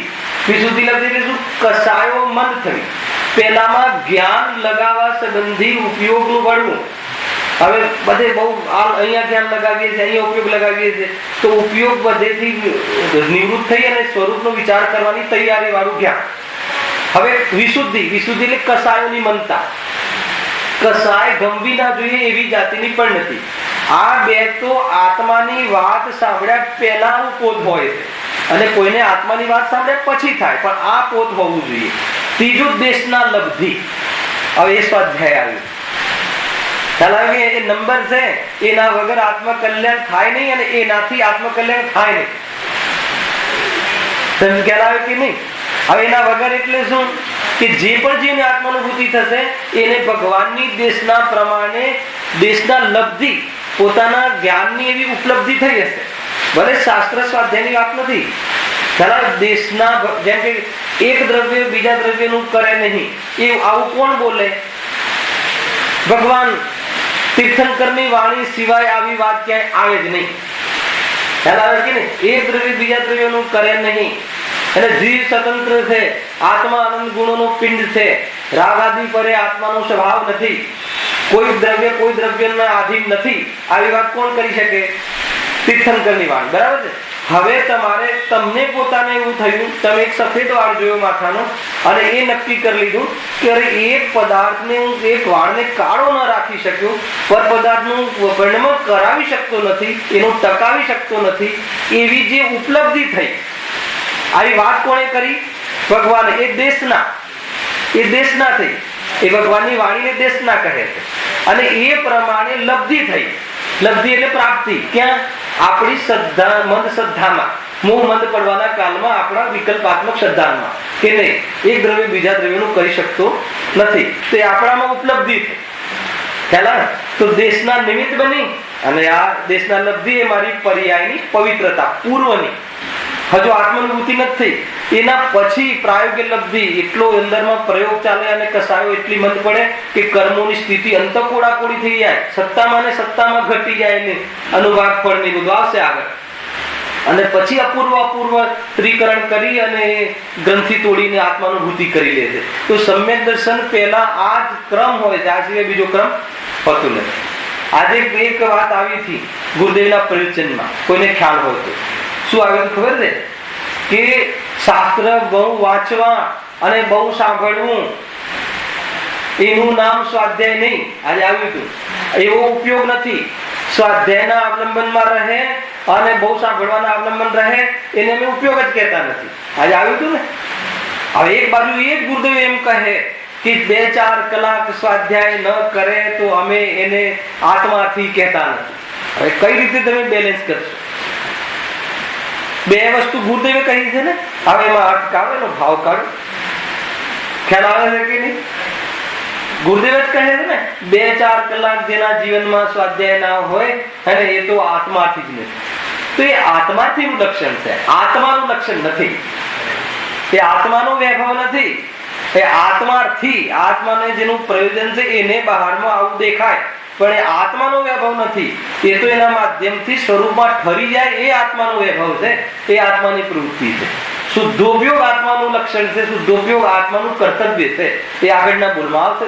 વિશુદ્ધિ લબ્ધિ એટલે શું? કસાયો મંદ થવી. પેલામાં જ્ઞાન લગાવવા સંબંધી ઉપયોગનું વળવું. હવે બધે બહુ અહીંયા ધ્યાન લગાવીએ છીએ, અહીંયા ઉપયોગ લગાવીએ છીએ, તો ઉપયોગ બધેથી નિવૃત્ત થઈ અને સ્વરૂપનો વિચાર કરવાની તૈયારી વાળું જ્ઞાન. હવે વિશુદ્ધિ એટલે કસાયોની મનતા. કસાય ગમવી ના જોઈએ એવી જાતિની પણ નથી. આ બે તો આત્માની વાત સાંભળ્યા પહેલાનું પોત હોય છે અને કોઈને આત્માની વાત સાંભળ્યા પછી થાય, પણ આ પોત હોવું જોઈએ. ત્રીજું દેશના લબ્ધિ. હવે એ સ્વાધ્યાય આવ્યું. ખ્યાલ આવે કે એ નંબર છે, એના વગર આત્મકલ્યાણ થાય નહીં અને એનાથી આત્મકલ્યાણ થાય નહીં. તમને ખ્યાલ આવે કે નહીં? હવે એના વગર એટલે શું કે જે પણ જીવને આત્માનુભૂતિ થશે એને ભગવાનની દેશના પ્રમાણે દેશના લબ્ધિ, પોતાના જ્ઞાનની એવી ઉપલબ્ધિ થઈ હશે. ભલે શાસ્ત્ર સ્વાધ્યાયની વાત નથી. દેશના જેમ કે એક દ્રવ્ય બીજા દ્રવ્યનું કરે નહીં, એ આવું કોણ બોલે? ભગવાન. તીર્થંકરની વાણી સિવાય આવી વાત ક્યાંય આવે જ નહીં. ખ્યાલ આવે કે નહીં? એક દ્રવ્ય બીજા દ્રવ્યનું કરે નહીં. અને જીવ સ્વતંત્ર છે, આત્મા આનંદ ગુણોનો પિંડ છે, રાગ આદિ પરે આત્માનો સ્વભાવ નથી, કોઈ દ્રવ્ય કોઈ દ્રવ્યના આધીન નથી. આવી વાત કોણ કરી શકે? તીર્થંકરની વાણી. બરાબર છે. હવે તમને પોતાને એવું થયું, તમે એક સફેદ વાળ જોયો માથાનો અને એ નક્કી કરી લીધું કે અરે એક પદાર્થને હું એક વાળને કાળો ન રાખી શક્યો, પર પદાર્થનું વર્ણન કરાવી શકતો નથી, એનું ટકાવી શકતો નથી, એવી જે ઉપલબ્ધિ થઈ, આવી વાત કોણે કરી? ભગવાને. એ દેશના થઈ. એ ભગવાનની વાણીને દેશના કહે છે. અને એ પ્રમાણે લબ્ધિ થઈ. લબ્ધિ એટલે પ્રાપ્તિ. ક્યાં? આપણી શ્રદ્ધા, મંદ શ્રદ્ધામાં, મોહ મંદ પડવાના કાળમાં આપણા વિકલ્પાત્મક શ્રદ્ધામાં કે નહીં એક દ્રવ્ય બીજા દ્રવ્યનું કરી શકતો નથી, તો એ આપણામાં ઉપલબ્ધિ થઈ. ખ્યાલ? તો દેશના નિમિત્ત બની અને આ દેશના લબ્ધિ એ મારી પર્યાયની પવિત્રતા પૂર્વની. હજુ આત્માનુભૂતિ નથી. એના પછી પ્રાયોગિક લબ્ધિ એટલો અંદરમાં પ્રયોગ ચાલે અને કસાયો એટલી મંદ પડે કે કર્મોની સ્થિતિ અંતકોડાકોડી થઈ જાય, સત્તામાં ને સત્તામાં ઘટી જાય ને અનુભાગ ફળ ની બધું આવશે આગળ. અને પછી અપૂર્વ ત્રિકરણ કરી અને ગ્રંથિ તોડીને આત્માનુભૂતિ કરી લે છે. તો સમ્યક દર્શન પહેલા આ જ ક્રમ હોય છે, આ સિવાય બીજો ક્રમ હોતો નથી. આજે એક વાત આવી હતી ગુરુદેવના પ્રવચનમાં, કોઈને ખ્યાલ હોય તો. શું આવ્યું ખબર છે? કે શાસ્ત્ર બહુ વાંચવા અને બહુ સાંભળવું એનું નામ સ્વાધ્યાય નહીં. આજે આવ્યું હતું. એવો ઉપયોગ નથી. સ્વાધ્યાયના અવલંબનમાં રહે અને બહુ સાંભળવાના અવલંબન રહે એને અમે ઉપયોગ જ કહેતા નથી. આજે આવ્યું હતું ને. હવે એક બાજુ એ જ ગુરુદેવ એમ કહે કે 2-4 કલાક સ્વાધ્યાય ન કરે તો અમે એને આત્માથી કહેતા નથી. હવે કઈ રીતે તમે બેલેન્સ કરશો? બે વસ્તુ ગુરુદેવે કહી છે ને. હવે એમાં અર્થ કાઢો, એનો ભાવ કાઢો. ખ્યાલ આવે છે કે નહીં? ગુરુદેવ જ કહે છે ને 2-4 કલાક જેના જીવનમાં સ્વાધ્યાય ના હોય અને એ તો આત્માથી જ નથી. તો એ આત્માથી લક્ષણ છે, આત્માનું લક્ષણ નથી. એ આત્માનો વૈભવ નથી. એ આત્માથી, આત્માને જેનું પ્રયોજન છે એને બહારમાં આવું દેખાય, પણ એ આત્માનો વૈભવ નથી. એ તો એના માધ્યમથી સ્વરૂપમાં ઠરી જાય, એ આત્માનો વૈભવ છે, એ આત્માની પ્રવૃત્તિ છે. શુદ્ધોપયોગ આત્માનું લક્ષણ છે, શુદ્ધોપયોગ આત્માનું કર્તવ્ય છે. એ આગળના બોલમાં આવશે.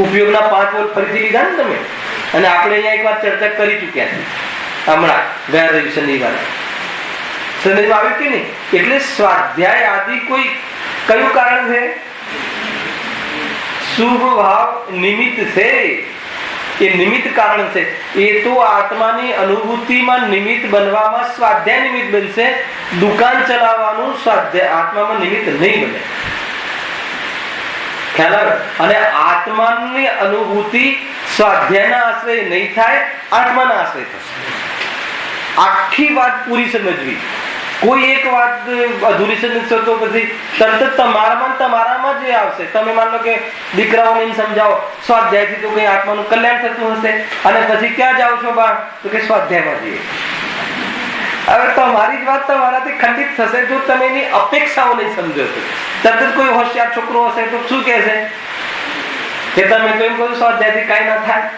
ઉપયોગના 5 બોલ ફરીથી લીધા ને તમે, અને આપણે અહીંયા એક વાર ચર્ચા કરી ચુક્યા છે હમણાં ગયા રવિ શનિવાર. સમજમાં આવ્યું કે નહીં? એટલે સ્વાધ્યાય આદિ કોઈ કયું કારણ છે? શુભ ભાવ નિમિત્ત છે. એ નિમિત્ત કારણ છે. એ તો આત્માની અનુભૂતિમાં નિમિત્ત બનવામાં સ્વાધ્યાય નિમિત્ત બનશે. દુકાન ચલાવવાનું સ્વાધ્યાય આત્મામાં નિમિત્ત નહીં બને. ખ્યાલ આવે? અને આત્માની અનુભૂતિ સ્વાધ્યાયના આશ્રય નહીં થાય, આત્માના આશ્રય થશે. આખી વાત પૂરી સમજવી. કોઈ એક વાત અધૂરી સમજશો તો પછી તરત તમારામાં જ આવશે. તમે માન લો કે દીકરાઓને સમજાવો સ્વાધ્યાયથી તો કઈ આત્માનું કલ્યાણ થતું હશે, અને પછી ક્યાં જાઓ છો બા? તો કે સ્વાધ્યાયમાં જઈએ. હવે તમારી જ વાત તમારાથી ખંડિત થશે જો તમે એની અપેક્ષાઓ નહીં સમજો છો. તરત કોઈ હોશિયાર છોકરો હશે તો શું કહેશે કે તમે તો એમ કહો સ્વાધ્યાયથી કાંઈ ના થાય.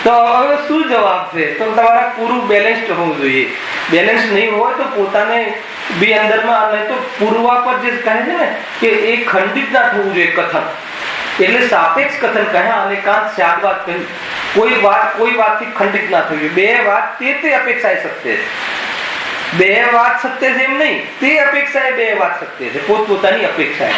તો હવે શું જવાબ છે? તો તમારા પૂરું બેલેન્સ્ડ હોવું જોઈએ. બેલેન્સ નહીં હોય તો પોતાને બી અંદરમાં, નહીં તો પૂર્વા પર જે કહે છે ને કે એ ખંડિત ના થવું જોઈએ કથન. એટલે સાપેક્ષ કથન કહ્યા અને કાંત શાદ વાત કહી. કોઈ વાતથી ખંડિત ના થયું. બે વાત તે અપેક્ષાએ સત્ય છે. બે વાત સત્ય છે એમ નહીં, તે અપેક્ષાએ બે વાત સત્ય છે, પોતપોતાની અપેક્ષાએ.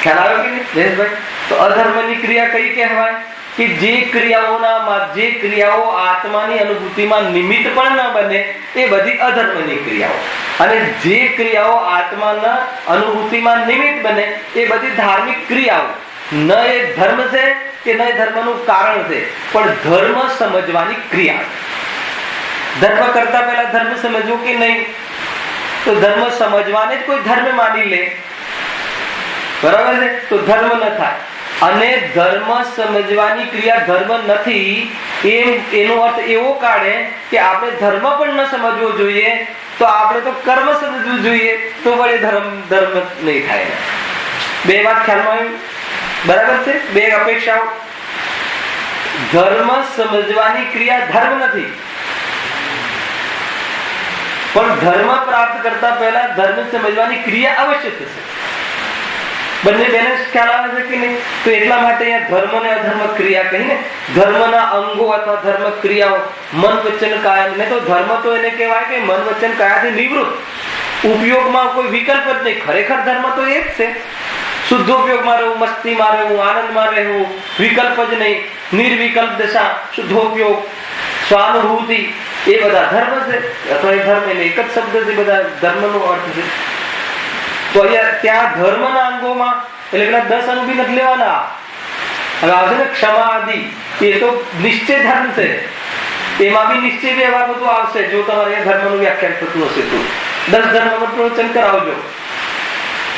ખ્યાલ આવ્યો કે નહીં જયેશભાઈ? તો અધર્મની ક્રિયા કઈ કહેવાય? કે જે ક્રિયાઓ આત્માની અનુભૂતિમાં નિમિત્ત પણ ન બને એ બધી અધર્મની ક્રિયાઓ. અને જે ક્રિયાઓ આત્માના અનુભૂતિમાં નિમિત્ત બને એ બધી ધાર્મિક ક્રિયાઓ. ન એ ધર્મ છે કે ન એ ધર્મનું કારણ છે, પણ ધર્મ સમજવાની ક્રિયા. ધર્મ કરતા પહેલા ધર્મ સમજવો કે નહીં, તો ધર્મ સમજવાને જ કોઈ ધર્મ માની લે, બરાબર છે, તો ધર્મ ન થાય. અને ધર્મ સમજવાની ક્રિયા ધર્મ નથી એનો અર્થ એવો કાઢે કે આપણે ધર્મ પણ ન સમજવો જોઈએ, તો આપણે તો કર્મ સમજવું જોઈએ, તો વળે ધર્મ નહીં થાય. બે વાત ખ્યાલમાં આવી, બરાબર છે? બે અપેક્ષાઓ. ધર્મ સમજવાની ક્રિયા ધર્મ નથી, પણ ધર્મ પ્રાપ્ત કરતા પહેલા ધર્મ સમજવાની ક્રિયા અવશ્ય થશે. બંને બેલેન્સ ખ્યાલ આવે છે કે નહીં? તો એટલા માટે અહીંયા ધર્મ અને અધર્મ ક્રિયા કહીને ધર્મના અંગો અથવા ધર્મ ક્રિયાઓ મન વચન કાયા. ને તો ધર્મ તો એને કહેવાય કે મન વચન કાયાથી નિવૃત્ત, ઉપયોગમાં કોઈ વિકલ્પ જ નહીં. ખરેખર ધર્મ તો એ જ છે, શુદ્ધ ઉપયોગમાં રહેવું, મસ્તીમાં રહેવું, આનંદમાં રહેવું, વિકલ્પ જ નહીં, નિર્વિકલ્પ દશા, શુદ્ધોપયોગ, સ્વાનુભૂતિ, એ બધા ધર્મ છે. અથવા એ ધર્મ એટલે એક જ શબ્દ છે, બધા ધર્મનો અર્થ છે. તો અહીંયા ત્યાં ધર્મના અંગોમાં એટલે પેલા 10 અંગ બી નથી લેવાના. હવે આવશે ને ક્ષમા આદિ, એ તો નિશ્ચય ધર્મ છે, એમાં બી નિશ્ચય વ્યવહાર બધું આવશે. જો તમારે ધર્મનું વ્યાખ્યાન થતું હશે તો 10 ધર્મનું પ્રવચન કરાવજો.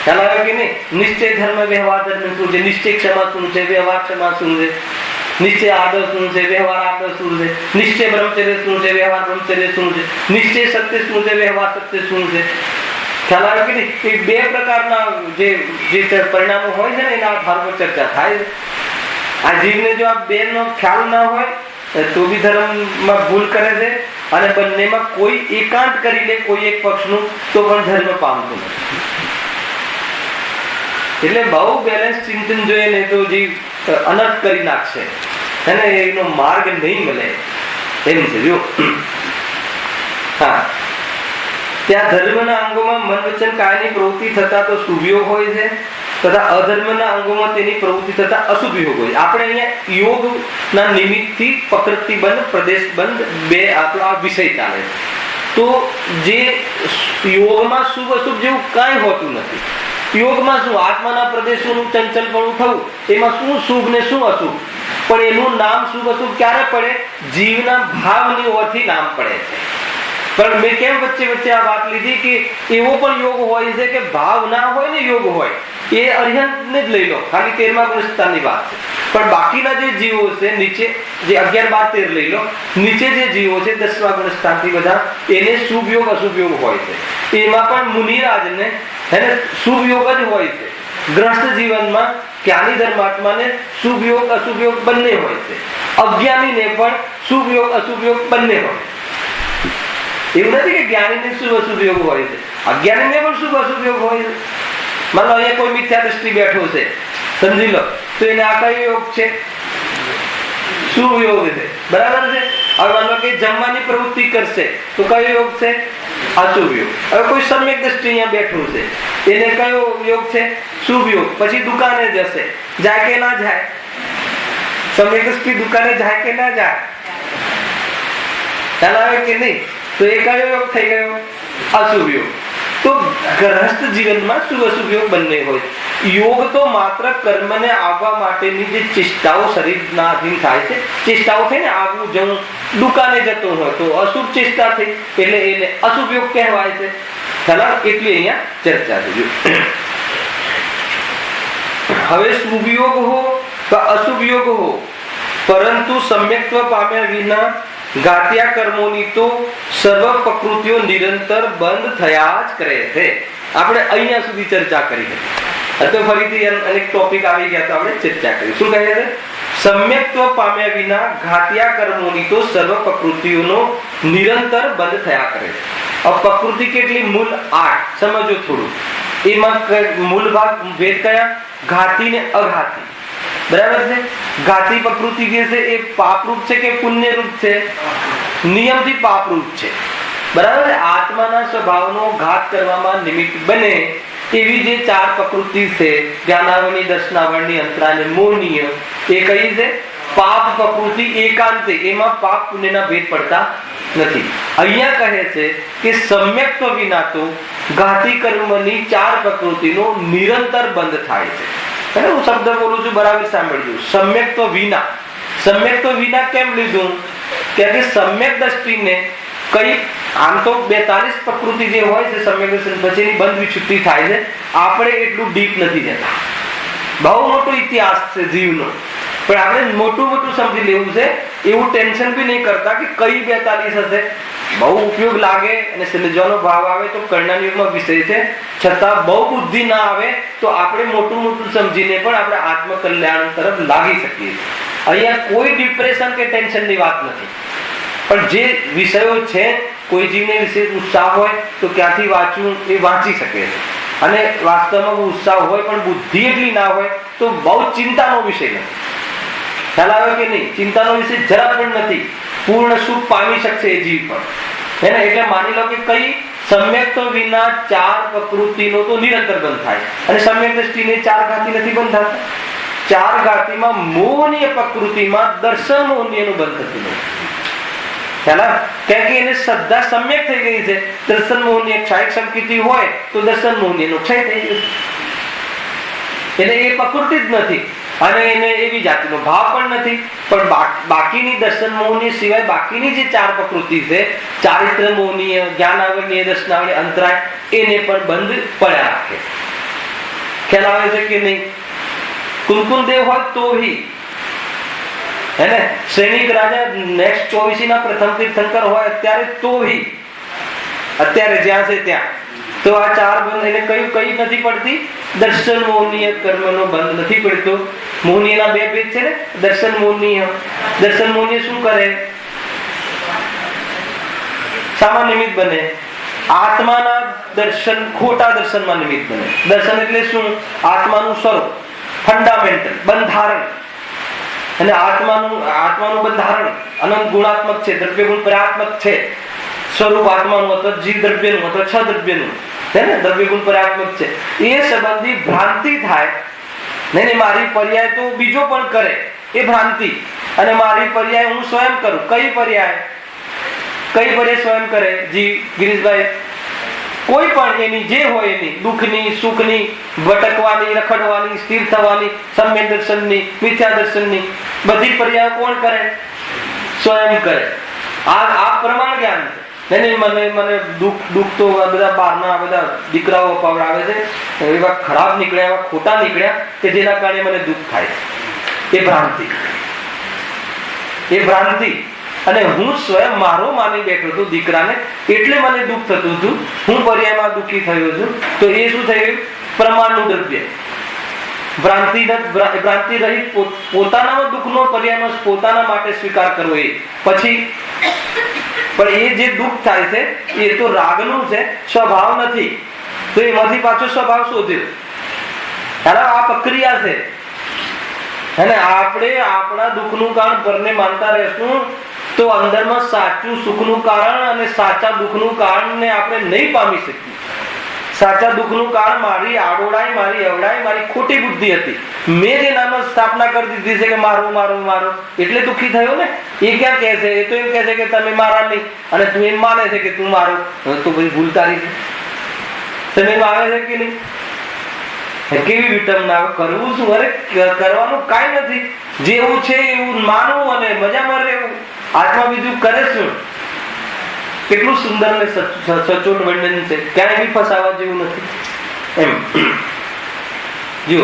ખ્યાલ આવ્યો કે નહીં? નિશ્ચય ધર્મ, વ્યવહાર ધર્મ શું છે, નિશ્ચય ક્ષમા શું છે, વ્યવહાર ક્ષમા શું છે, નિશ્ચય આદર શું છે, વ્યવહાર આદર શું છે, નિશ્ચય બ્રહ્મચર્ય શું છે, વ્યવહાર બ્રહ્મચર્ય શું છે, નિશ્ચય સત્ય શું છે, વ્યવહાર સત્ય શું છે. ખ્યાલ આવ્યો કે નહીં? એ બે પ્રકારના જે પરિણામો હોય છે ને એના આધાર પર ચર્ચા થાય. આ જીવને જો આ બે નો ખ્યાલ ના હોય તો બી ધર્મમાં ભૂલ કરે છે, અને બંનેમાં કોઈ એકાંત કરી લે કોઈ એક પક્ષનું તો પણ ધર્મ પામતું નથી. એટલે બહુ બેલેન્સ ચિંતન જોઈએ, નહીં તો જે અનર્થ કરી નાખશે, એને એનો માર્ગ નહીં મળે એમ છે. જો હા, ત્યાં ધર્મના અંગોમાં મન વચન કાયની પ્રવૃત્તિ થતા તો શુભયોગ હોય છે, તથા અધર્મના અંગોમાં તેની પ્રવૃત્તિ થતા અશુભ યોગ હોય. આપણે અહીંયા યોગના નિમિત્તથી પ્રકૃતિ બંધ, પ્રદેશ બંધ બે આપણો આ વિષય ચાલે છે. તો જે યોગમાં શુભ અશુભ જેવું કાંઈ હોતું નથી. યોગમાં શું આત્માના પ્રદેશોનું ચંચલપણું થવું, એમાં શું શુભ ને શું અશુભ, પણ એનું નામ શુભ અશુભ ક્યારે પડે? જીવના ભાવની ઓરથી નામ પડે છે. પણ મેં કેમ વચ્ચે આ વાત લીધી કે એવો પણ યોગ હોય છે કે ભાવ ના હોય ને યોગ હોય, એ અરિહંતને જ લઈ લો, ખાલી 13મા ગુણસ્થાનની વાત છે. પણ બાકીના જે જીવો છે નીચે, જે 11, 12, 13 લઈ લો, નીચે જે જીવો છે 10મા ગુણસ્થાનથી બધા, એને શુભ યોગ અશુભ યોગ હોય છે. એમાં પણ મુનિરાજને એને શુભ યોગ જ હોય છે. ગ્રસ્ત જીવનમાં જ્ઞાની ધર્માત્માને શુભ યોગ અશુભ યોગ બંને હોય છે. અજ્ઞાનીને પણ શુભ યોગ અશુભ યોગ બંને હોય. એવું નથી કે જ્ઞાનીને શુભ અશુભ યોગ હોય છે, અજ્ઞાનીને પણ શુભ અશુભ યોગ હોય છે. માનો અહીંયા કોઈ મિથ્યા દ્રષ્ટિ બેઠો છે, સમજી લો, તો એને આ કયો યોગ છે? શુભ યોગ છે, બરાબર છે. હવે માનો કે જમવાની પ્રવૃત્તિ કરશે તો કયો યોગ છે? અશુભ યોગ. હવે કોઈ સમ્યક દ્રષ્ટિ અહીંયા બેઠું છે, એને કયો યોગ છે? શુભ યોગ. પછી દુકાને જશે, જાય કે ના જાય? સમ્યક દ્રષ્ટિ દુકાને જાય કે ના જાય? ખ્યાલ આવે કે નહીં? તો એ કયો યોગ થઈ ગયો? અશુભ યોગ. તો ગ્રહસ્થ જીવનમાં શુભ અશુભ યોગ બંને હોય. યોગ તો માત્ર કર્મને આવવા માટેની જે ચેષ્ટાઓ શરીરના અધીન થાય છે, ચેષ્ટાઓ થઈને આવવું જવું, દુકાને જતો હોય તો અશુભ ચેષ્ટા થઈ, એટલે એને અશુભ યોગ કહેવાય છે. ખ્યાલ? એટલી અહીંયા ચર્ચા થઈ. હવે શુભ યોગ હો કે અશુભ યોગ હો, પરંતુ સમ્યક્ત્વ પામ્યા વિના ઘાત્યા કર્મોની તો સર્વ પ્રકૃતિઓ નિરંતર બંધ થયા જ કરે છે. આપણે અહીંયા સુધી ચર્ચા કરી હતી. તો ફરીથી અનેક ટોપિક આવી ગયા તો આપણે ચર્ચા કરી. શું કહે છે? સમ્યક્ત્વ પામ્યા વિના ઘાત્યા કર્મોની તો સર્વ પ્રકૃતિઓનો નિરંતર બંધ થયા કરે છે. હવે પ્રકૃતિ કેટલી? મૂળ 8. સમજો થોડું. એમાં મૂળ ભાગ ભેદ કયા? ઘાતી ને અઘાતી. બરાબર છે? ઘાતી પ્રકૃતિ જે છે એ પાપરૂપ છે કે પુણ્યરૂપ છે? નિયમથી પાપરૂપ છે. બરાબર છે? આત્માના સ્વભાવનો ઘાત કરવામાં નિમિત્ત બને એવી જે ચાર પ્રકૃતિ છે, જ્ઞાનાવરણી, દર્શનાવરણી, અંતરાની, મોહનીય, એ કઈ છે? પાપ પ્રકૃતિ એકાંતે. એમાં પાપ પુણ્યના ભેદ પડતા નથી. અહીંયા કહે છે કે સમ્યક્ત્વ વિના તો ઘાતી કર્મની ચાર પ્રકૃતિનો નિરંતર બંધ થાય છે. હું શબ્દ બોલું છું, બરાબર સાંભળજો. સમ્યક્ત્વ વિના. સમ્યક્ત્વ વિના કેમ લીધું? કે સમ્યક દ્રષ્ટિને કઈ આમ તો 42 પ્રકૃતિ જે હોય છે સમ્યક દર્શન પછીની બંધ વિચુક્તિ થાય છે. આપણે એટલું ડીપ નથી જતા. બહુ મોટો ઇતિહાસ છે જીવનો, પણ આપણે મોટું સમજી લેવું છે. એવું ટેન્શન બી નહીં કરતા કે કઈ 42 હશે. બહુ ઉપયોગ લાગે અને સમજવાનો ભાવ આવે તો કર્ણનિયમનો વિષય છે, છતાં બહુ બુદ્ધિ ના આવે તો આપણે મોટું સમજીને પણ આપણે આત્મકલ્યાણ તરફ લાગી શકીએ. અહીંયા કોઈ ડિપ્રેશન કે ટેન્શનની વાત નથી. પણ જે વિષયો છે, કોઈ જીવને વિશે ઉત્સાહ હોય તો ક્યાંથી વાંચવું એ વાંચી શકે છે. અને વાસ્તવમાં ઉત્સાહ હોય પણ બુદ્ધિ એટલી ના હોય તો બહુ ચિંતાનો વિષય નથી. ખ્યાલ આવે કે નહીં? ચિંતાનો વિષય જરા પણ નથી. પૂર્ણ સુખ પામી શકશે એ જીવ પણ. હે ને? એટલે માની લો કે કઈ સમ્યક્ત્વ વિના ચાર પ્રકૃતિનો તો નિરંતર બંધ થાય, અને સમ્યક દ્રષ્ટિને ચાર ઘાતી નથી બંધ થતા. ચાર ઘાતીમાં મોહનીય પ્રકૃતિમાં દર્શન મોહનીયનું બંધ થતું નથી. કે એને શ્રદ્ધા સમ્યક થઈ ગઈ છે. દર્શન મોહનીય ક્ષાયક સંકિતિ હોય તો દર્શન મોહનીયનો ક્ષય થઈ ગયો. એટલે એ પ્રકૃતિ જ નથી અને એને એવી જાતિનો ભાવ પણ નથી. પણ બાકીની દર્શન મોહનીય સિવાય બાકીની જે ચાર પ્રકૃતિ છે, ચારિત્ર મોહનીય, જ્ઞાનાવરણીય, દર્શનાવરણીય, અંતરાય, એને પણ બંધ પડ્યા રાખે. ખ્યાલ આવે છે કે નહીં? કુંકુમદેવ હોય તો હે ને? સૈનિક રાજા નેક્સ્ટ 24 ના પ્રથમ તીર્થંકર હોય અત્યારે તો અત્યારે જ્યાં છે ત્યાં તો આ ચાર બંધ એને કઈ નથી પડતી? દર્શન મોહનીય કર્મનો બંધ નથી પડતો. મોહનીયના બે ભેદ છે ને, દર્શન મોહનીય. દર્શન મોહનીય શું કરે? શામાં નિમિત્ત બને? આત્માના દર્શન, ખોટા દર્શનમાં નિમિત્ત બને. દર્શન એટલે શું? આત્માનું સ્વરૂપ, ફંડામેન્ટલ બંધારણ. અને આત્માનું બંધારણ અનંત ગુણાત્મક છે, દ્રવ્ય ગુણ પરાત્મક છે. સ્વરૂપ આત્માનું અથવા જીવ દ્રવ્યનું અથવા છ દ્રવ્યનું છે ને, દ્રવ્ય ગુણ પરાત્મક છે. એ સંબંધી ભ્રાંતિ થાય નહીં. મારી પર્યાય તો બીજો પણ કરે, એ ભ્રાંતિ. અને મારી પર્યાય હું સ્વયં કરું. કઈ પર્યાય સ્વયં કરે? જીવ ગિરીશભાઈ કોઈ પણ એની જે હોય એની દુઃખની, સુખની, ભટકવાની, રખડવાની, સ્થિર થવાની, સમ્યક દર્શનની, મિથ્યા દર્શનની બધી પર્યાય કોણ કરે? સ્વયં કરે. આ પ્રમાણ જ્ઞાન છે. મને દુઃખ તો બધા બહારના બધા દીકરાઓ અપાવડાવે છે, એવા ખરાબ નીકળ્યા, એવા ખોટા નીકળ્યા કે જેના કારણે મને દુઃખ થાય. એ ભ્રાંતિ. અને હું સ્વયં મારો માની બેઠો હતો દીકરાને, એટલે મને દુઃખ થતું હતું. હું પર્યાયમાં દુઃખી થયો છું. તો એ શું થયું? પ્રમાણનું દ્રવ્ય. ભ્રાંતિ રહિત પોતાના દુઃખનો પર્યાયમાં પોતાના માટે સ્વીકાર કરવો. એ પછી પણ એ જે દુઃખ થાય છે એ તો રાગનું છે, સ્વભાવ નથી. તો એમાંથી પાછો સ્વભાવ શોધ્યો. આ પ્રક્રિયા છે. અને આપણે આપણા દુઃખનું કારણ પરને માનતા રહેશું તો અંદરમાં સાચું સુખનું કારણ અને સાચા દુઃખનું કારણને આપણે નહીં પામી શકીએ. સાચા દુઃખનું કારણ મારી આડોડાઈ, મારી અવડાઈ, મારી ખોટી બુદ્ધિ હતી. મેં જે નામ સ્થાપના કરી દીધી છે કે મારું એટલે દુઃખી થયો ને. એ ક્યાં કહે છે? એ તો એમ કહે છે કે તમે મારા નહીં, અને તું એમ માને છે કે તું મારો. તો પછી ભૂલ તારી છે. સમજ આવે છે કે નહીં? કેવી વિટમના કરવું શું? અરે કરવાનું કાંઈ નથી. જેવું છે એવું માનવું અને મજામાં રહેવું. આત્મા બીજું કરે શું? કેટલું સુંદર ને સચોટ વર્ણન છે. ક્યાંય બી ફસાવા જેવું નથી એમ. જો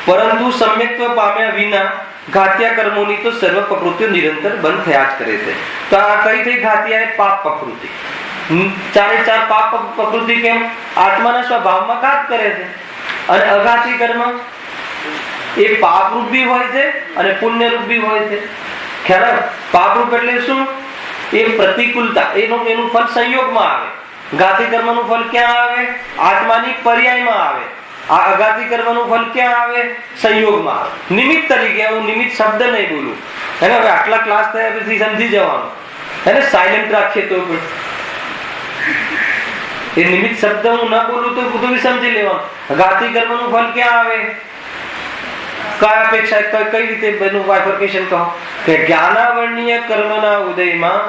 પરંતુ સમ્યક્ત્વ પામ્યા વિના ઘાત્યા કર્મોની તો સર્વ પ્રકૃતિઓ નિરંતર બંધ થયા જ કરે છે. તો આ કઈ થઈ ઘાત્યા? પાપ પ્રકૃતિ. ચારે ચાર પાપ પ્રકૃતિ કેમ? આત્માના સ્વભાવમાં ઘાત કરે છે. અને અઘાતી કર્મ એ પાપરૂપ બી હોય છે અને પુણ્યરૂપ બી હોય છે. ખ્યાલ? પાપરૂપ એટલે શું? એ પ્રતિકૂળતા, એનું ફળ સંયોગમાં આવે. ઘાતી કર્મનું ફળ ક્યાં આવે? આત્માની પર્યાયમાં આવે. આ અઘાતી કર્મનું ફલ ક્યાં આવે? સંયોગમાં. નિમિત્ત તરીકે, હું નિમિત્ત શબ્દ નહીં બોલું, એને હવે આટલા ક્લાસ થયા પછી સમજી જવાનું, એને સાયલેન્ટ રાખીએ તો પણ એ નિમિત્ત શબ્દ હું ના બોલું તો બધું સમજી લેવાનું. અઘાતી કર્મનું ફલ ક્યાં આવે? કયા અપેક્ષા કઈ રીતે બનું બાયફર્કેશન કહો કે જ્ઞાનાવર્ણીય કર્મના ઉદયમાં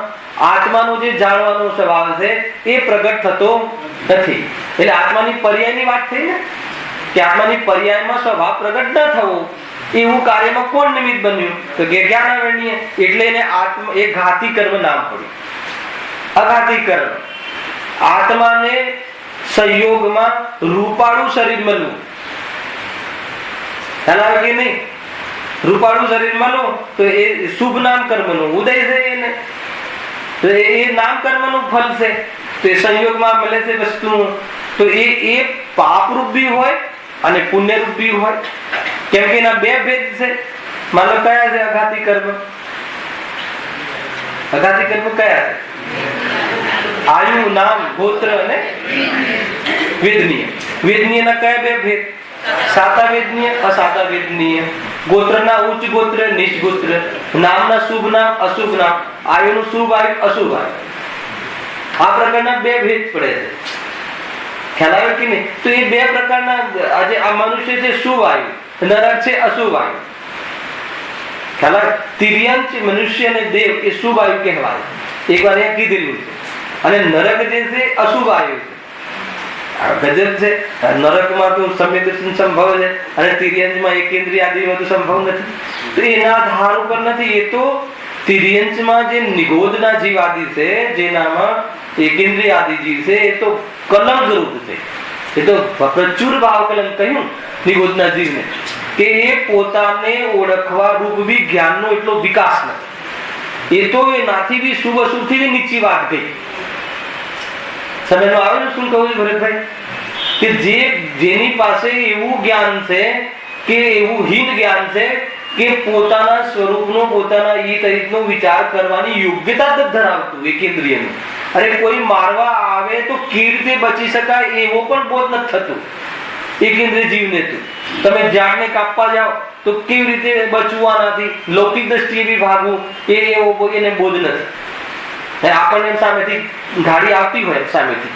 આત્માનો જે જાણવાનો સ્વભાવ છે એ પ્રગટ થતો નથી. એટલે આત્માની પર્યાયની વાત થઈ ને કે આત્માની પર્યાયમાં સ્વભાવ પ્રગટ ન થવો એવું કાર્યમાં કોણ નિમિત્ત બન્યું? તો જ્ઞાનાવર્ણીય, એટલે એને આત્મા એ ઘાતી કર્મ નામ પડ્યું. અઘાતી કર્મ આત્માને સંયોગમાં રૂપાળું શરીર મળવું. ખ્યાલ આવે કે નહીં? રૂપાળું શરીર મળવું તો એ શુભ નામ કર્મનું ઉદય છે એને, તો એ નામ કર્મનું ફલ છે. તો એ સંયોગમાં મળે છે વસ્તુ, તો એ પાપરૂપ બી હોય અને પુણ્યરૂપ બી હોય. કેમ કે એના બે ભેદ છે. માનો કયા છે અઘાતી કર્મ? અઘાતી કર્મ કયા છે? આયુ, નામ, ગોત્ર અને વેદનીય. વેદનીય ના કયા બે ભેદ? સાતા વેદનીય, અસાતા વેદનીય. ગોત્રના ઉચ્ચ ગોત્ર, નીચ ગોત્ર. નામના શુભ નામ, અશુભ નામ. આયુનું શુભ આયુ, અશુભ આયુ. આ પ્રકારના બે ભેદ પડે છે. ખ્યાલ આવે કે નહીં? તો એ બે પ્રકારના આજે આ મનુષ્ય છે શુભ આયુ, નરક છે અશુભ આયુ. ખ્યાલ આવે? તિર્યંચ મનુષ્ય અને દેવ એ શુભ આયુ કહેવાય. એક વાર અહીંયા કીધેલું છે. અને નરક જે છે અશુભ આયુ છે. ગજબ છે. નરકમાં તો સમ્યક દર્શન સંભવ છે અને તિર્યંચમાં એકેન્દ્રિય આદિમાં તો સંભવ નથી. તો એના આધાર ઉપર નથી. એ તો તિર્યંચમાં જે નિગોદના જીવ આદિ છે, જેનામાં એકેન્દ્રિય આદિ જીવ છે, એ તો કલંક રૂપ છે. એ તો પ્રચુર ભાવ કલંક કહ્યું નિગોદના જીવને કે એ પોતાને ઓળખવા રૂપ બી જ્ઞાનનો એટલો વિકાસ નથી. એ તો એનાથી બી શુભ અશુભથી બી નીચી વાત ગઈ. સમજમાં આવે ને શું કહું છું ભરતભાઈ? કે જેની પાસે એવું જ્ઞાન છે કે એવું હીન જ્ઞાન છે કે પોતાના સ્વરૂપનો, પોતાના હિત અહિતનો વિચાર કરવાની યોગ્યતા જ ધરાવતું એકેન્દ્રિયનું. અરે કોઈ મારવા આવે તો કેવી રીતે બચી શકાય એવો પણ બોધ નથી થતું એકેન્દ્રિય જીવને. તમે ઝાડને કાપવા જાઓ તો કેવી રીતે બચવું આનાથી, લૌકિક દ્રષ્ટિએ બી ભાગવું, એવો એને બોધ નથી. આપણને સામેથી ગાડી આવતી હોય સામેથી,